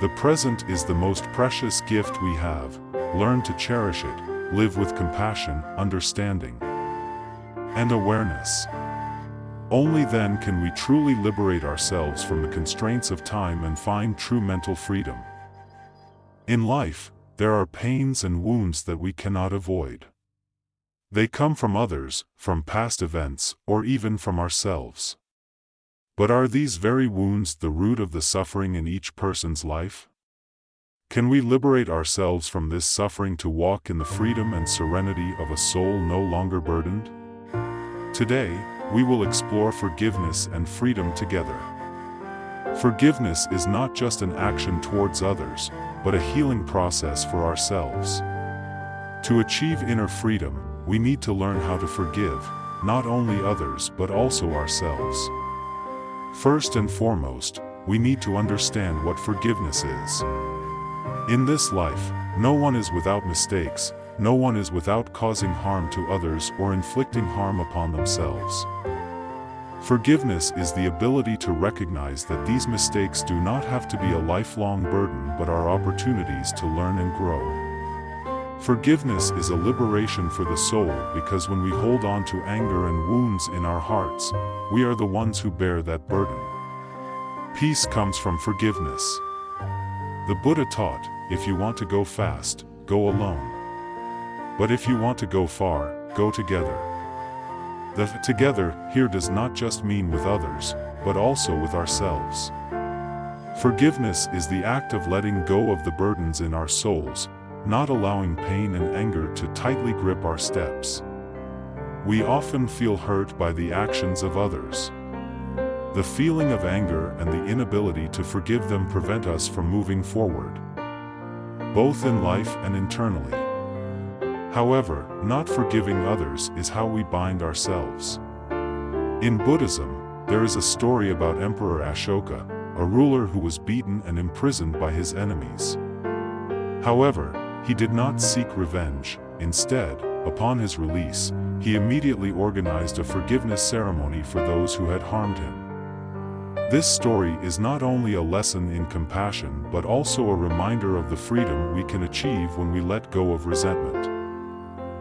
Speaker 1: The present is the most precious gift we have. Learn to cherish it, live with compassion, understanding, and awareness. Only then can we truly liberate ourselves from the constraints of time and find true mental freedom. In life, there are pains and wounds that we cannot avoid. They come from others, from past events, or even from ourselves. But are these very wounds the root of the suffering in each person's life? Can we liberate ourselves from this suffering to walk in the freedom and serenity of a soul no longer burdened? Today, we will explore forgiveness and freedom together. Forgiveness is not just an action towards others, but a healing process for ourselves. To achieve inner freedom, we need to learn how to forgive, not only others but also ourselves. First and foremost, we need to understand what forgiveness is. In this life, no one is without mistakes, no one is without causing harm to others or inflicting harm upon themselves. Forgiveness is the ability to recognize that these mistakes do not have to be a lifelong burden but are opportunities to learn and grow. Forgiveness is a liberation for the soul because when we hold on to anger and wounds in our hearts, we are the ones who bear that burden. Peace comes from forgiveness. The Buddha taught, if you want to go fast, go alone. But if you want to go far, go together. The together here does not just mean with others, but also with ourselves. Forgiveness is the act of letting go of the burdens in our souls, not allowing pain and anger to tightly grip our steps. We often feel hurt by the actions of others. The feeling of anger and the inability to forgive them prevent us from moving forward, both in life and internally. However, not forgiving others is how we bind ourselves. In Buddhism, there is a story about Emperor Ashoka, a ruler who was beaten and imprisoned by his enemies. However, he did not seek revenge. Instead, upon his release, he immediately organized a forgiveness ceremony for those who had harmed him. This story is not only a lesson in compassion but also a reminder of the freedom we can achieve when we let go of resentment.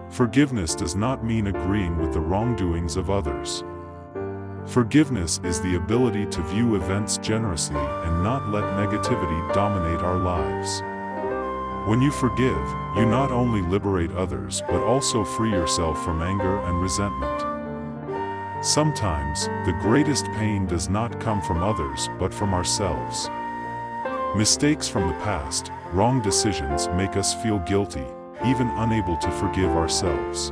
Speaker 1: Forgiveness does not mean agreeing with the wrongdoings of others. Forgiveness is the ability to view events generously and not let negativity dominate our lives. When you forgive, you not only liberate others but also free yourself from anger and resentment. Sometimes, the greatest pain does not come from others but from ourselves. Mistakes from the past, wrong decisions make us feel guilty, even unable to forgive ourselves.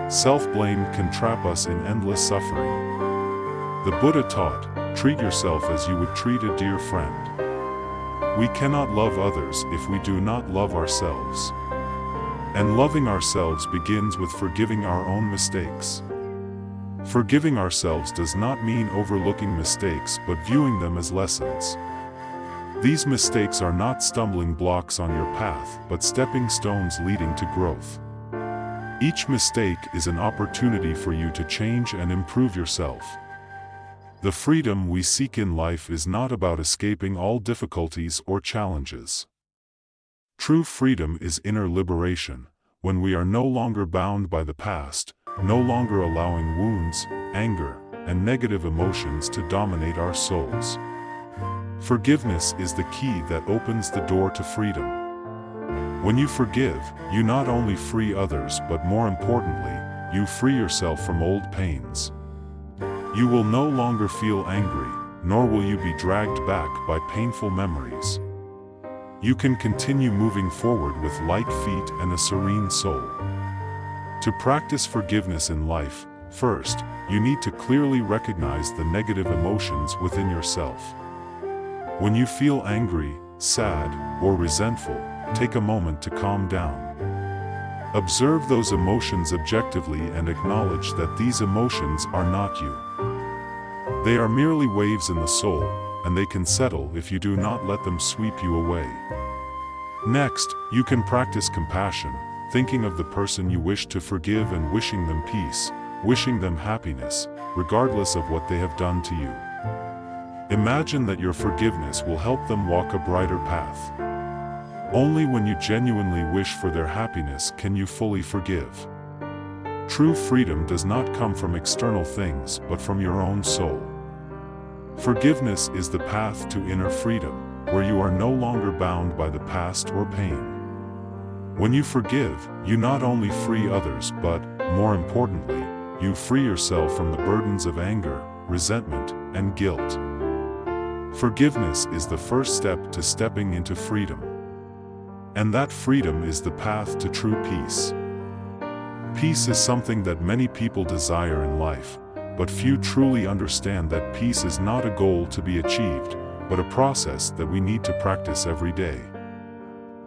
Speaker 1: Self-blame can trap us in endless suffering. The Buddha taught, treat yourself as you would treat a dear friend. We cannot love others if we do not love ourselves. And loving ourselves begins with forgiving our own mistakes. Forgiving ourselves does not mean overlooking mistakes but viewing them as lessons. These mistakes are not stumbling blocks on your path but stepping stones leading to growth. Each mistake is an opportunity for you to change and improve yourself. The freedom we seek in life is not about escaping all difficulties or challenges. True freedom is inner liberation, when we are no longer bound by the past, no longer allowing wounds, anger, and negative emotions to dominate our souls. Forgiveness is the key that opens the door to freedom. When you forgive, you not only free others but more importantly, you free yourself from old pains. You will no longer feel angry, nor will you be dragged back by painful memories. You can continue moving forward with light feet and a serene soul. To practice forgiveness in life, first, you need to clearly recognize the negative emotions within yourself. When you feel angry, sad, or resentful, take a moment to calm down. Observe those emotions objectively and acknowledge that these emotions are not you. They are merely waves in the soul, and they can settle if you do not let them sweep you away. Next, you can practice compassion, thinking of the person you wish to forgive and wishing them peace, wishing them happiness, regardless of what they have done to you. Imagine that your forgiveness will help them walk a brighter path. Only when you genuinely wish for their happiness can you fully forgive. True freedom does not come from external things but from your own soul. Forgiveness is the path to inner freedom, where you are no longer bound by the past or pain. When you forgive, you not only free others but, more importantly, you free yourself from the burdens of anger, resentment, and guilt. Forgiveness is the first step to stepping into freedom. And that freedom is the path to true peace. Peace is something that many people desire in life, but few truly understand that peace is not a goal to be achieved, but a process that we need to practice every day.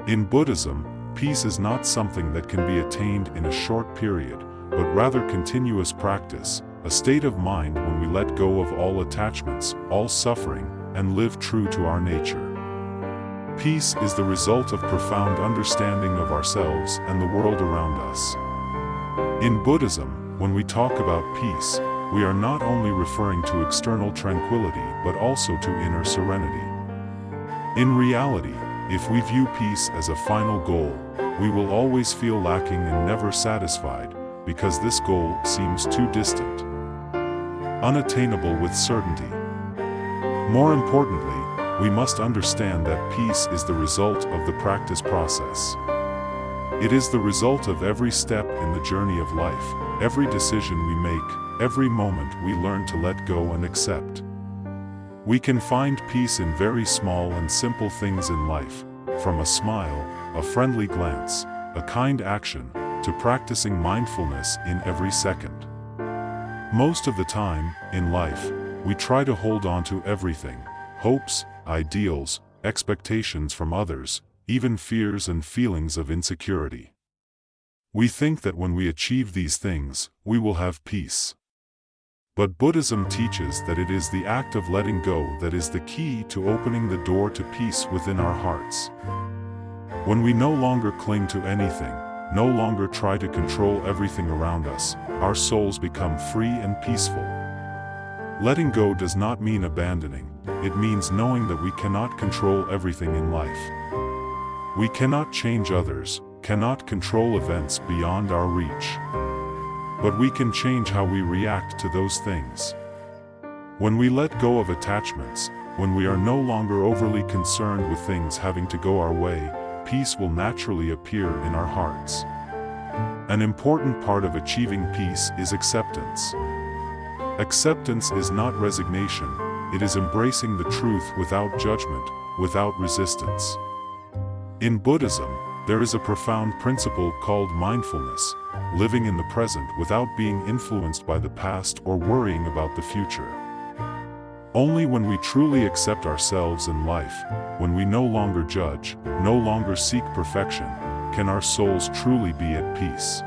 Speaker 1: In Buddhism, peace is not something that can be attained in a short period, but rather continuous practice, a state of mind when we let go of all attachments, all suffering, and live true to our nature. Peace is the result of profound understanding of ourselves and the world around us. In Buddhism, when we talk about peace, we are not only referring to external tranquility but also to inner serenity. In reality, if we view peace as a final goal, we will always feel lacking and never satisfied, because this goal seems too distant, unattainable with certainty. More importantly, we must understand that peace is the result of the practice process. It is the result of every step in the journey of life, every decision we make, every moment we learn to let go and accept. We can find peace in very small and simple things in life, from a smile, a friendly glance, a kind action, to practicing mindfulness in every second. Most of the time, in life, we try to hold on to everything: hopes, ideals, expectations from others, even fears and feelings of insecurity. We think that when we achieve these things, we will have peace. But Buddhism teaches that it is the act of letting go that is the key to opening the door to peace within our hearts. When we no longer cling to anything, no longer try to control everything around us, our souls become free and peaceful. Letting go does not mean abandoning, it means knowing that we cannot control everything in life. We cannot change others, cannot control events beyond our reach. But we can change how we react to those things. When we let go of attachments, when we are no longer overly concerned with things having to go our way, peace will naturally appear in our hearts. An important part of achieving peace is acceptance. Acceptance is not resignation, it is embracing the truth without judgment, without resistance. In Buddhism, there is a profound principle called mindfulness, living in the present without being influenced by the past or worrying about the future. Only when we truly accept ourselves and life, when we no longer judge, no longer seek perfection, can our souls truly be at peace.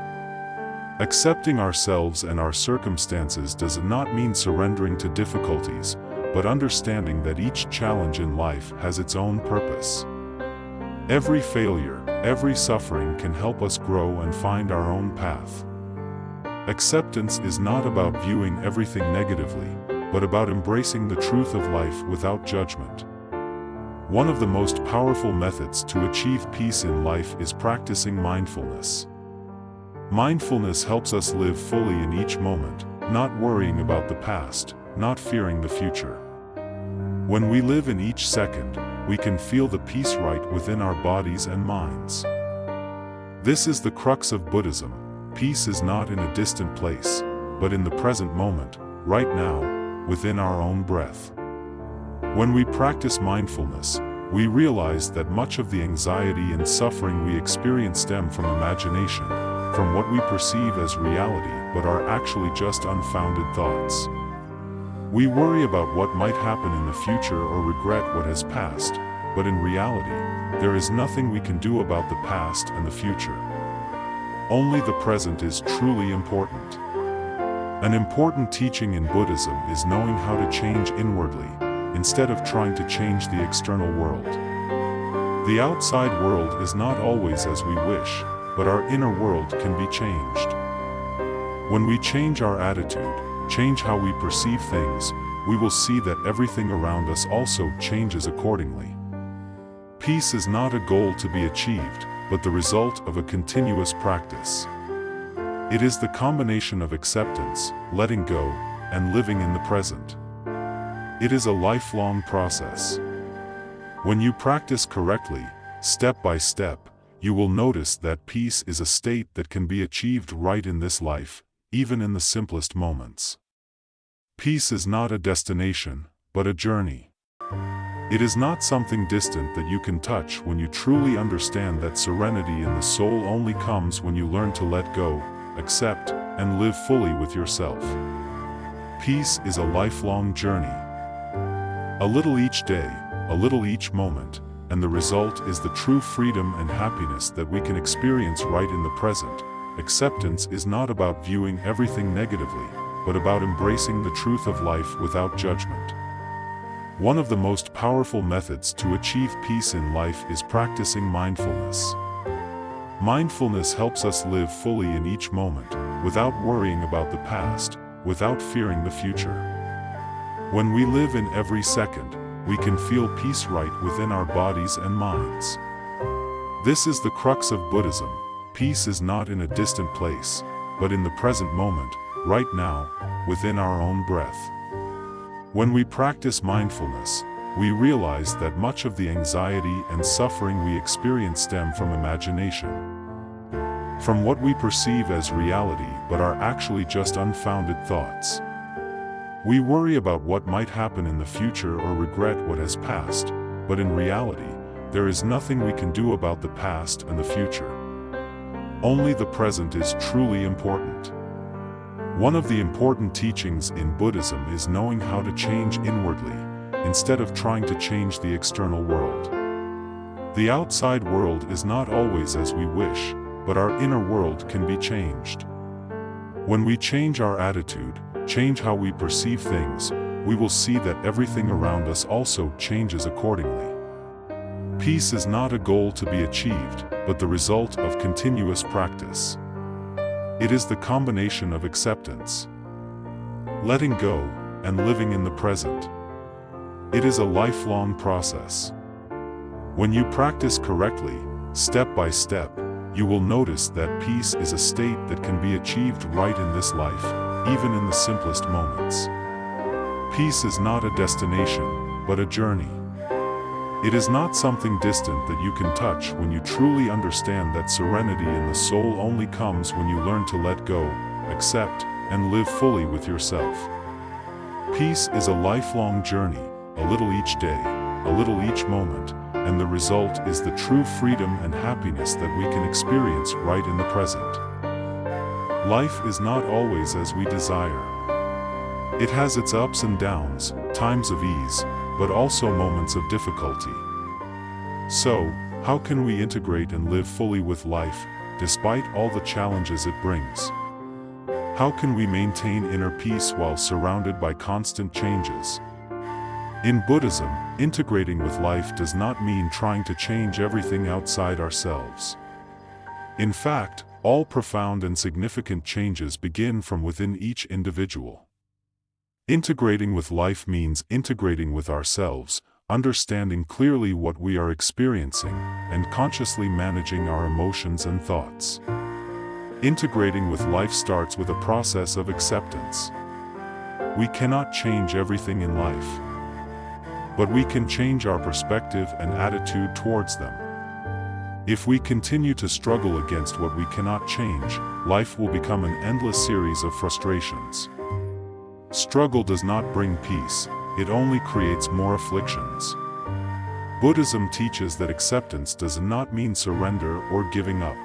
Speaker 1: Accepting ourselves and our circumstances does not mean surrendering to difficulties, but understanding that each challenge in life has its own purpose. Every failure, every suffering can help us grow and find our own path. Acceptance is not about viewing everything negatively, but about embracing the truth of life without judgment. One of the most powerful methods to achieve peace in life is practicing mindfulness. Mindfulness helps us live fully in each moment, not worrying about the past, not fearing the future. When we live in each second, we can feel the peace right within our bodies and minds. This is the crux of Buddhism. Peace is not in a distant place, but in the present moment, right now, within our own breath. When we practice mindfulness, we realize that much of the anxiety and suffering we experience stem from imagination, from what we perceive as reality but are actually just unfounded thoughts. We worry about what might happen in the future or regret what has passed, but in reality, there is nothing we can do about the past and the future. Only the present is truly important. An important teaching in Buddhism is knowing how to change inwardly, instead of trying to change the external world. The outside world is not always as we wish, but our inner world can be changed. When we change our attitude, change how we perceive things, we will see that everything around us also changes accordingly. Peace is not a goal to be achieved, but the result of a continuous practice. It is the combination of acceptance, letting go, and living in the present. It is a lifelong process. When you practice correctly, step by step, you will notice that peace is a state that can be achieved right in this life, even in the simplest moments. Peace is not a destination, but a journey. It is not something distant that you can touch when you truly understand that serenity in the soul only comes when you learn to let go, accept, and live fully with yourself. Peace is a lifelong journey. A little each day, a little each moment, and the result is the true freedom and happiness that we can experience right in the present. Acceptance is not about viewing everything negatively, but about embracing the truth of life without judgment. One of the most powerful methods to achieve peace in life is practicing mindfulness. Mindfulness helps us live fully in each moment, without worrying about the past, without fearing the future. When we live in every second, we can feel peace right within our bodies and minds. This is the crux of Buddhism. Peace is not in a distant place, but in the present moment, right now, within our own breath. When we practice mindfulness, we realize that much of the anxiety and suffering we experience stem from imagination, from what we perceive as reality but are actually just unfounded thoughts. We worry about what might happen in the future or regret what has passed, but in reality, there is nothing we can do about the past and the future. Only the present is truly important. One of the important teachings in Buddhism is knowing how to change inwardly, instead of trying to change the external world. The outside world is not always as we wish, but our inner world can be changed. When we change our attitude, change how we perceive things, we will see that everything around us also changes accordingly. Peace is not a goal to be achieved, but the result of continuous practice. It is the combination of acceptance, letting go, and living in the present. It is a lifelong process. When you practice correctly, step by step, you will notice that peace is a state that can be achieved right in this life, even in the simplest moments. Peace is not a destination, but a journey. It is not something distant that you can touch when you truly understand that serenity in the soul only comes when you learn to let go, accept, and live fully with yourself. Peace is a lifelong journey, a little each day, a little each moment, and the result is the true freedom and happiness that we can experience right in the present. Life is not always as we desire. It has its ups and downs, times of ease, but also moments of difficulty. So, how can we integrate and live fully with life, despite all the challenges it brings? How can we maintain inner peace while surrounded by constant changes? In Buddhism, integrating with life does not mean trying to change everything outside ourselves. In fact, all profound and significant changes begin from within each individual. Integrating with life means integrating with ourselves, understanding clearly what we are experiencing, and consciously managing our emotions and thoughts. Integrating with life starts with a process of acceptance. We cannot change everything in life, but we can change our perspective and attitude towards them. If we continue to struggle against what we cannot change, life will become an endless series of frustrations. Struggle does not bring peace, it only creates more afflictions. Buddhism teaches that acceptance does not mean surrender or giving up.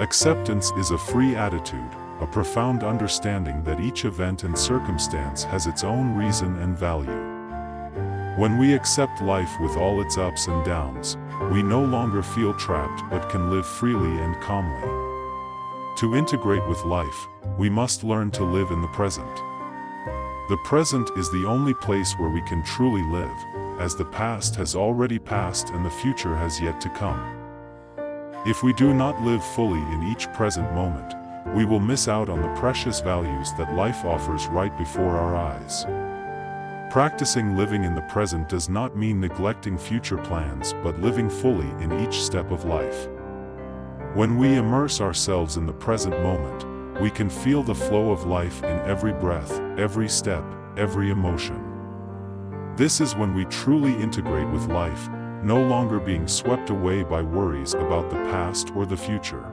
Speaker 1: Acceptance is a free attitude, a profound understanding that each event and circumstance has its own reason and value. When we accept life with all its ups and downs, we no longer feel trapped but can live freely and calmly. To integrate with life, we must learn to live in the present. The present is the only place where we can truly live, as the past has already passed and the future has yet to come. If we do not live fully in each present moment, we will miss out on the precious values that life offers right before our eyes. Practicing living in the present does not mean neglecting future plans but living fully in each step of life. When we immerse ourselves in the present moment, we can feel the flow of life in every breath, every step, every emotion. This is when we truly integrate with life, no longer being swept away by worries about the past or the future.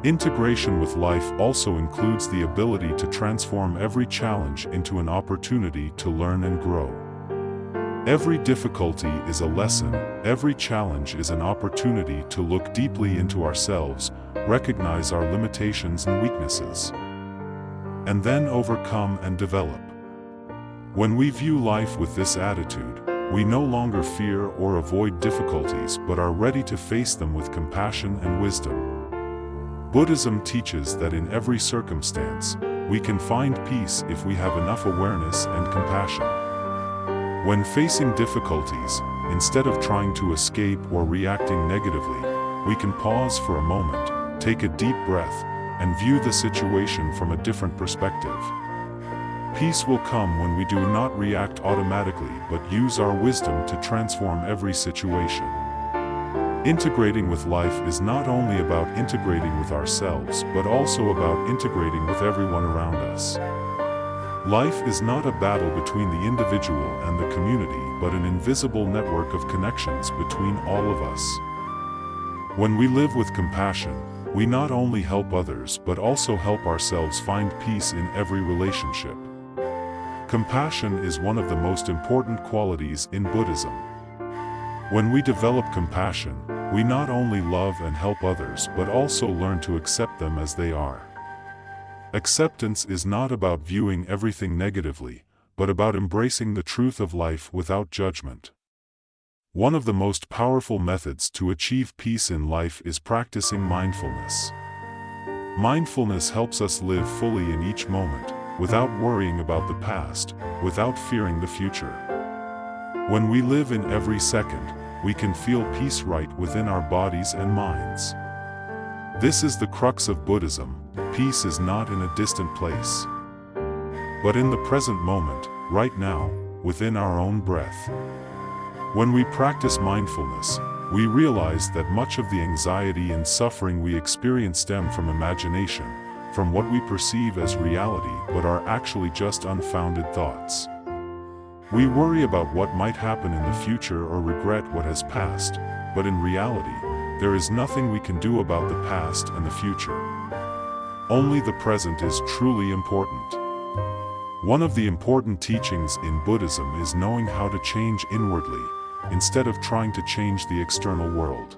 Speaker 1: Integration with life also includes the ability to transform every challenge into an opportunity to learn and grow. Every difficulty is a lesson, every challenge is an opportunity to look deeply into ourselves, recognize our limitations and weaknesses, and then overcome and develop. When we view life with this attitude, we no longer fear or avoid difficulties but are ready to face them with compassion and wisdom. Buddhism teaches that in every circumstance, we can find peace if we have enough awareness and compassion. When facing difficulties, instead of trying to escape or reacting negatively, we can pause for a moment, take a deep breath, and view the situation from a different perspective. Peace will come when we do not react automatically but use our wisdom to transform every situation. Integrating with life is not only about integrating with ourselves but also about integrating with everyone around us. Life is not a battle between the individual and the community but an invisible network of connections between all of us. When we live with compassion, we not only help others but also help ourselves find peace in every relationship. Compassion is one of the most important qualities in Buddhism. When we develop compassion, we not only love and help others but also learn to accept them as they are. Acceptance is not about viewing everything negatively, but about embracing the truth of life without judgment. One of the most powerful methods to achieve peace in life is practicing mindfulness. Mindfulness helps us live fully in each moment, without worrying about the past, without fearing the future. When we live in every second, we can feel peace right within our bodies and minds. This is the crux of Buddhism. Peace is not in a distant place, but in the present moment, right now, within our own breath. When we practice mindfulness, we realize that much of the anxiety and suffering we experience stem from imagination, from what we perceive as reality but are actually just unfounded thoughts. We worry about what might happen in the future or regret what has passed, but in reality, there is nothing we can do about the past and the future. Only the present is truly important. One of the important teachings in Buddhism is knowing how to change inwardly, instead of trying to change the external world.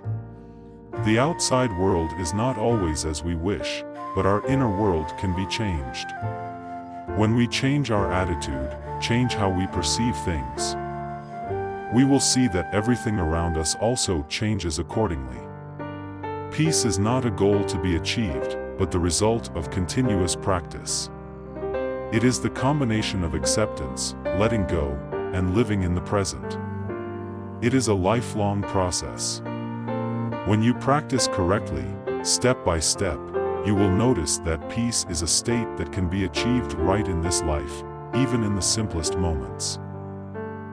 Speaker 1: The outside world is not always as we wish, but our inner world can be changed. When we change our attitude, change how we perceive things, we will see that everything around us also changes accordingly. Peace is not a goal to be achieved, but the result of continuous practice. It is the combination of acceptance, letting go, and living in the present. It is a lifelong process. When you practice correctly, step by step, you will notice that peace is a state that can be achieved right in this life, even in the simplest moments.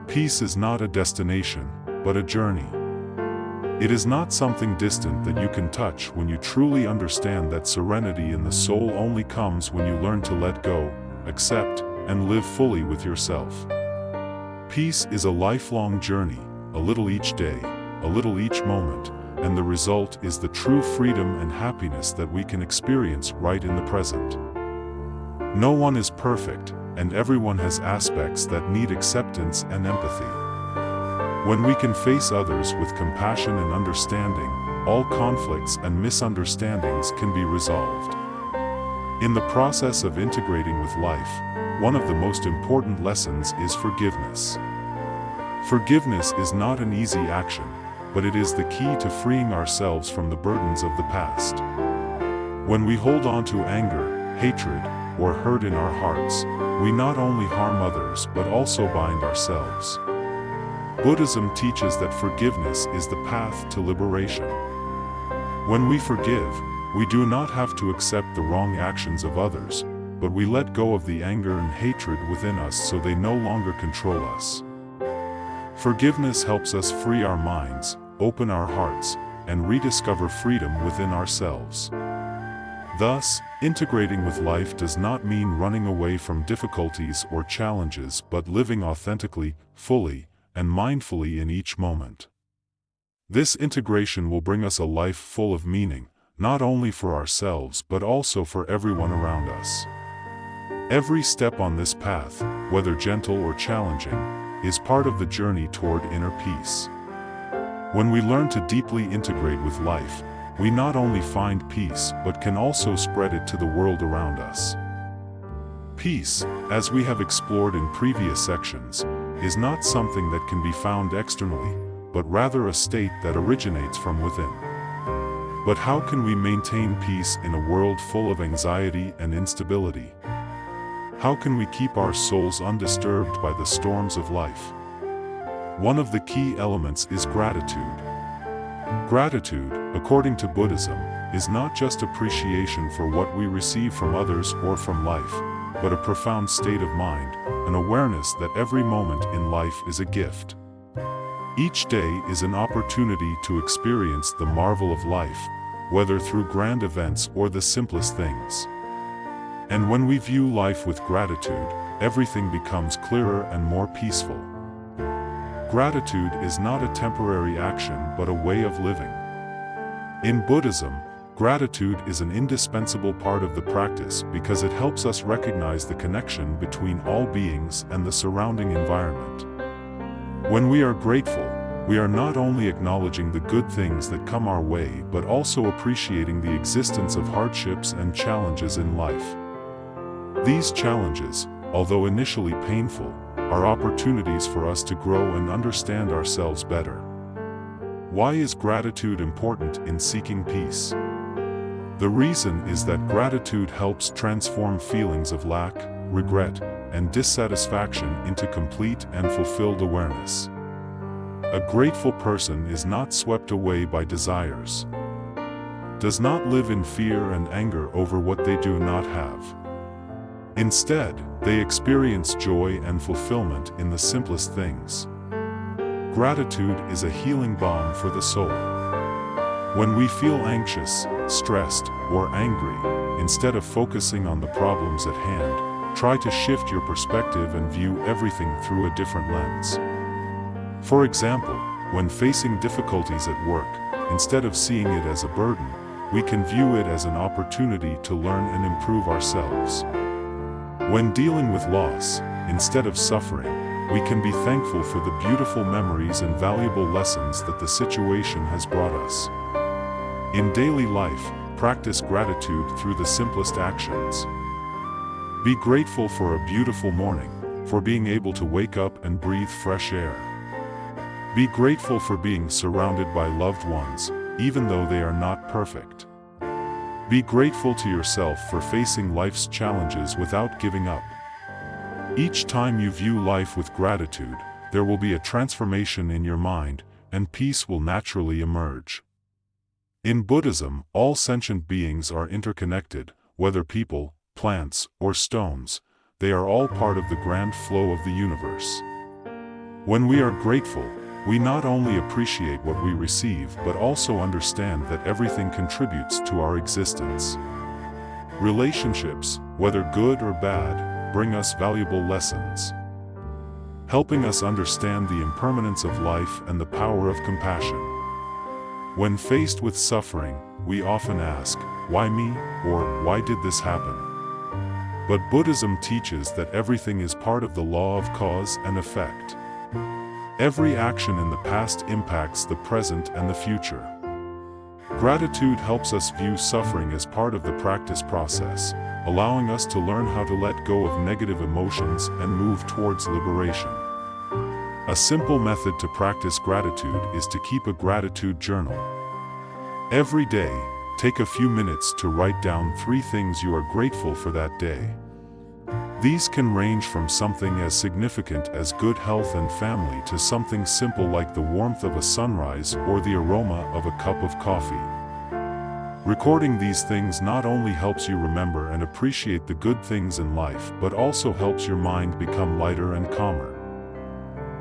Speaker 1: Peace is not a destination, but a journey. It is not something distant that you can touch when you truly understand that serenity in the soul only comes when you learn to let go, accept, and live fully with yourself. Peace is a lifelong journey, a little each day, a little each moment, and the result is the true freedom and happiness that we can experience right in the present. No one is perfect, and everyone has aspects that need acceptance and empathy. When we can face others with compassion and understanding, all conflicts and misunderstandings can be resolved. In the process of integrating with life, one of the most important lessons is forgiveness. Forgiveness is not an easy action, but it is the key to freeing ourselves from the burdens of the past. When we hold on to anger, hatred, or hurt in our hearts, we not only harm others but also bind ourselves. Buddhism teaches that forgiveness is the path to liberation. When we forgive, we do not have to accept the wrong actions of others, but we let go of the anger and hatred within us so they no longer control us. Forgiveness helps us free our minds, open our hearts, and rediscover freedom within ourselves. Thus, integrating with life does not mean running away from difficulties or challenges but living authentically, fully, and mindfully in each moment. This integration will bring us a life full of meaning, not only for ourselves but also for everyone around us. Every step on this path, whether gentle or challenging, is part of the journey toward inner peace. When we learn to deeply integrate with life, we not only find peace but can also spread it to the world around us. Peace, as we have explored in previous sections, is not something that can be found externally, but rather a state that originates from within. But how can we maintain peace in a world full of anxiety and instability? How can we keep our souls undisturbed by the storms of life? One of the key elements is gratitude. Gratitude, according to Buddhism, is not just appreciation for what we receive from others or from life, but a profound state of mind, an awareness that every moment in life is a gift. Each day is an opportunity to experience the marvel of life, whether through grand events or the simplest things. And when we view life with gratitude, everything becomes clearer and more peaceful. Gratitude is not a temporary action but a way of living. In Buddhism, gratitude is an indispensable part of the practice because it helps us recognize the connection between all beings and the surrounding environment. When we are grateful, we are not only acknowledging the good things that come our way but also appreciating the existence of hardships and challenges in life. These challenges, although initially painful, are opportunities for us to grow and understand ourselves better. Why is gratitude important in seeking peace? The reason is that gratitude helps transform feelings of lack, regret, and dissatisfaction into complete and fulfilled awareness. A grateful person is not swept away by desires, does not live in fear and anger over what they do not have. Instead, they experience joy and fulfillment in the simplest things. Gratitude is a healing balm for the soul. When we feel anxious, stressed, or angry, instead of focusing on the problems at hand, try to shift your perspective and view everything through a different lens. For example, when facing difficulties at work, instead of seeing it as a burden, we can view it as an opportunity to learn and improve ourselves. When dealing with loss, instead of suffering, we can be thankful for the beautiful memories and valuable lessons that the situation has brought us. In daily life, practice gratitude through the simplest actions. Be grateful for a beautiful morning, for being able to wake up and breathe fresh air. Be grateful for being surrounded by loved ones, even though they are not perfect. Be grateful to yourself for facing life's challenges without giving up. Each time you view life with gratitude, there will be a transformation in your mind, and peace will naturally emerge. In Buddhism, all sentient beings are interconnected, whether people, plants, or stones. They are all part of the grand flow of the universe. When we are grateful, we not only appreciate what we receive but also understand that everything contributes to our existence. Relationships, whether good or bad, bring us valuable lessons, helping us understand the impermanence of life and the power of compassion. When faced with suffering, we often ask, "Why me?" or "Why did this happen?" But Buddhism teaches that everything is part of the law of cause and effect. Every action in the past impacts the present and the future. Gratitude helps us view suffering as part of the practice process, allowing us to learn how to let go of negative emotions and move towards liberation. A simple method to practice gratitude is to keep a gratitude journal. Every day, take a few minutes to write down 3 things you are grateful for that day. These can range from something as significant as good health and family to something simple like the warmth of a sunrise or the aroma of a cup of coffee. Recording these things not only helps you remember and appreciate the good things in life but also helps your mind become lighter and calmer.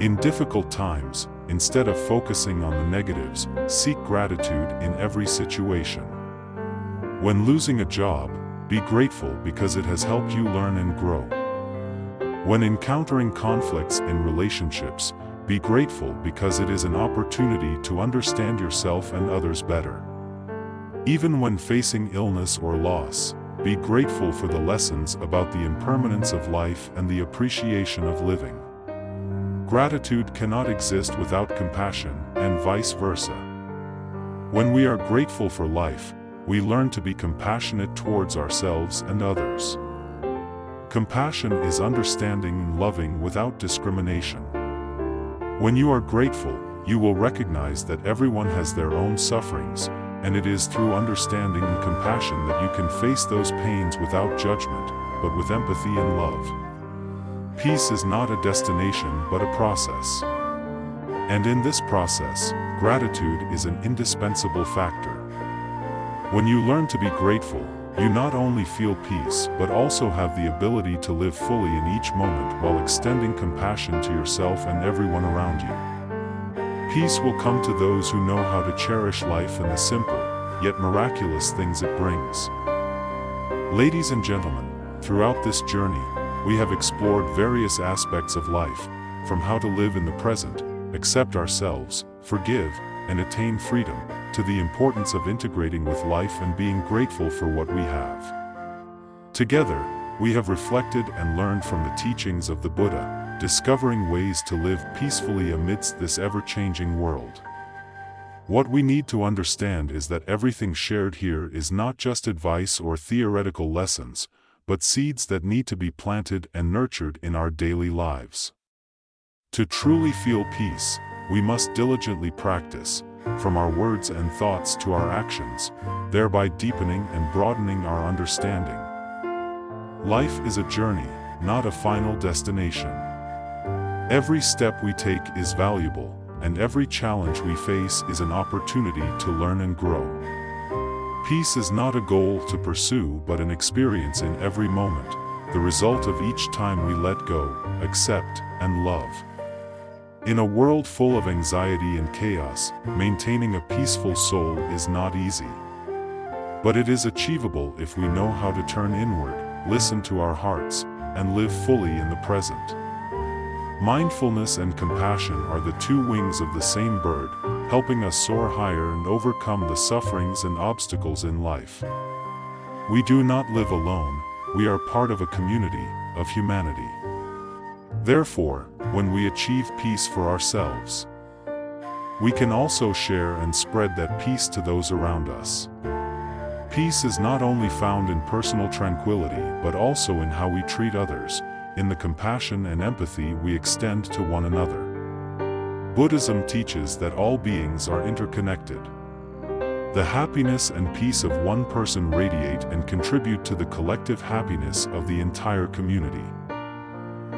Speaker 1: In difficult times, instead of focusing on the negatives, seek gratitude in every situation. When losing a job, be grateful because it has helped you learn and grow. When encountering conflicts in relationships, be grateful because it is an opportunity to understand yourself and others better. Even when facing illness or loss, be grateful for the lessons about the impermanence of life and the appreciation of living. Gratitude cannot exist without compassion, and vice versa. When we are grateful for life, we learn to be compassionate towards ourselves and others. Compassion is understanding and loving without discrimination. When you are grateful, you will recognize that everyone has their own sufferings, and it is through understanding and compassion that you can face those pains without judgment, but with empathy and love. Peace is not a destination but a process. And in this process, gratitude is an indispensable factor. When you learn to be grateful, you not only feel peace but also have the ability to live fully in each moment while extending compassion to yourself and everyone around you. Peace will come to those who know how to cherish life and the simple, yet miraculous things it brings. Ladies and gentlemen, throughout this journey, we have explored various aspects of life, from how to live in the present, accept ourselves, forgive, and attain freedom, to the importance of integrating with life and being grateful for what we have. Together, we have reflected and learned from the teachings of the Buddha, discovering ways to live peacefully amidst this ever-changing world. What we need to understand is that everything shared here is not just advice or theoretical lessons, but seeds that need to be planted and nurtured in our daily lives. To truly feel peace, we must diligently practice, from our words and thoughts to our actions, thereby deepening and broadening our understanding. Life is a journey, not a final destination. Every step we take is valuable, and every challenge we face is an opportunity to learn and grow. Peace is not a goal to pursue but an experience in every moment, the result of each time we let go, accept, and love. In a world full of anxiety and chaos, maintaining a peaceful soul is not easy. But it is achievable if we know how to turn inward, listen to our hearts, and live fully in the present. Mindfulness and compassion are the two wings of the same bird, helping us soar higher and overcome the sufferings and obstacles in life. We do not live alone, we are part of a community, of humanity. Therefore, when we achieve peace for ourselves, we can also share and spread that peace to those around us. Peace is not only found in personal tranquility but also in how we treat others, in the compassion and empathy we extend to one another. Buddhism teaches that all beings are interconnected. The happiness and peace of one person radiate and contribute to the collective happiness of the entire community.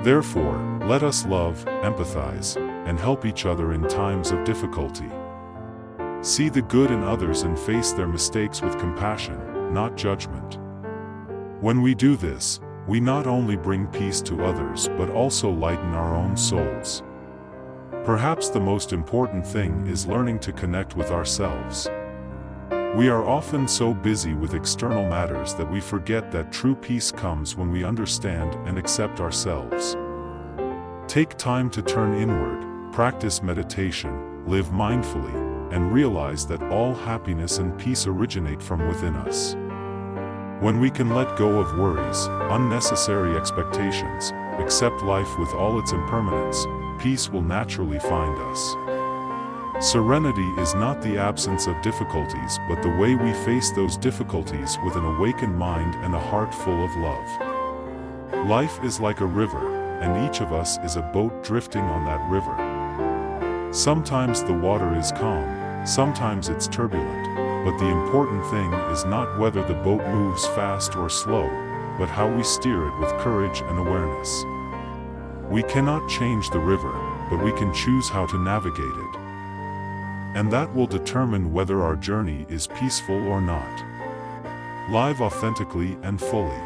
Speaker 1: Therefore, let us love, empathize, and help each other in times of difficulty. See the good in others and face their mistakes with compassion, not judgment. When we do this, we not only bring peace to others but also lighten our own souls. Perhaps the most important thing is learning to connect with ourselves. We are often so busy with external matters that we forget that true peace comes when we understand and accept ourselves. Take time to turn inward, practice meditation, live mindfully, and realize that all happiness and peace originate from within us. When we can let go of worries, unnecessary expectations, accept life with all its impermanence, peace will naturally find us. Serenity is not the absence of difficulties but the way we face those difficulties with an awakened mind and a heart full of love. Life is like a river, and each of us is a boat drifting on that river. Sometimes the water is calm, sometimes it's turbulent, but the important thing is not whether the boat moves fast or slow, but how we steer it with courage and awareness. We cannot change the river, but we can choose how to navigate it. And that will determine whether our journey is peaceful or not. Live authentically and fully.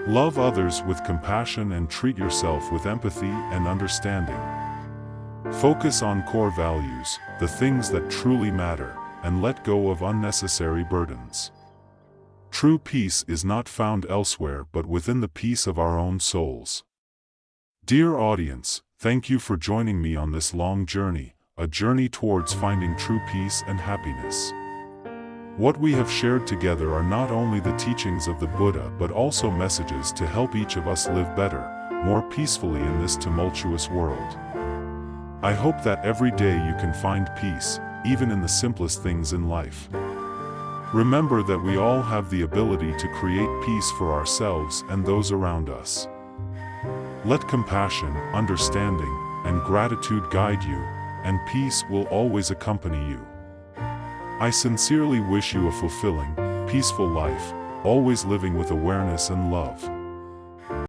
Speaker 1: Love others with compassion and treat yourself with empathy and understanding. Focus on core values, the things that truly matter, and let go of unnecessary burdens. True peace is not found elsewhere but within the peace of our own souls. Dear audience, thank you for joining me on this long journey, a journey towards finding true peace and happiness. What we have shared together are not only the teachings of the Buddha but also messages to help each of us live better, more peacefully in this tumultuous world. I hope that every day you can find peace, even in the simplest things in life. Remember that we all have the ability to create peace for ourselves and those around us. Let compassion, understanding, and gratitude guide you, and peace will always accompany you. I sincerely wish you a fulfilling, peaceful life, always living with awareness and love.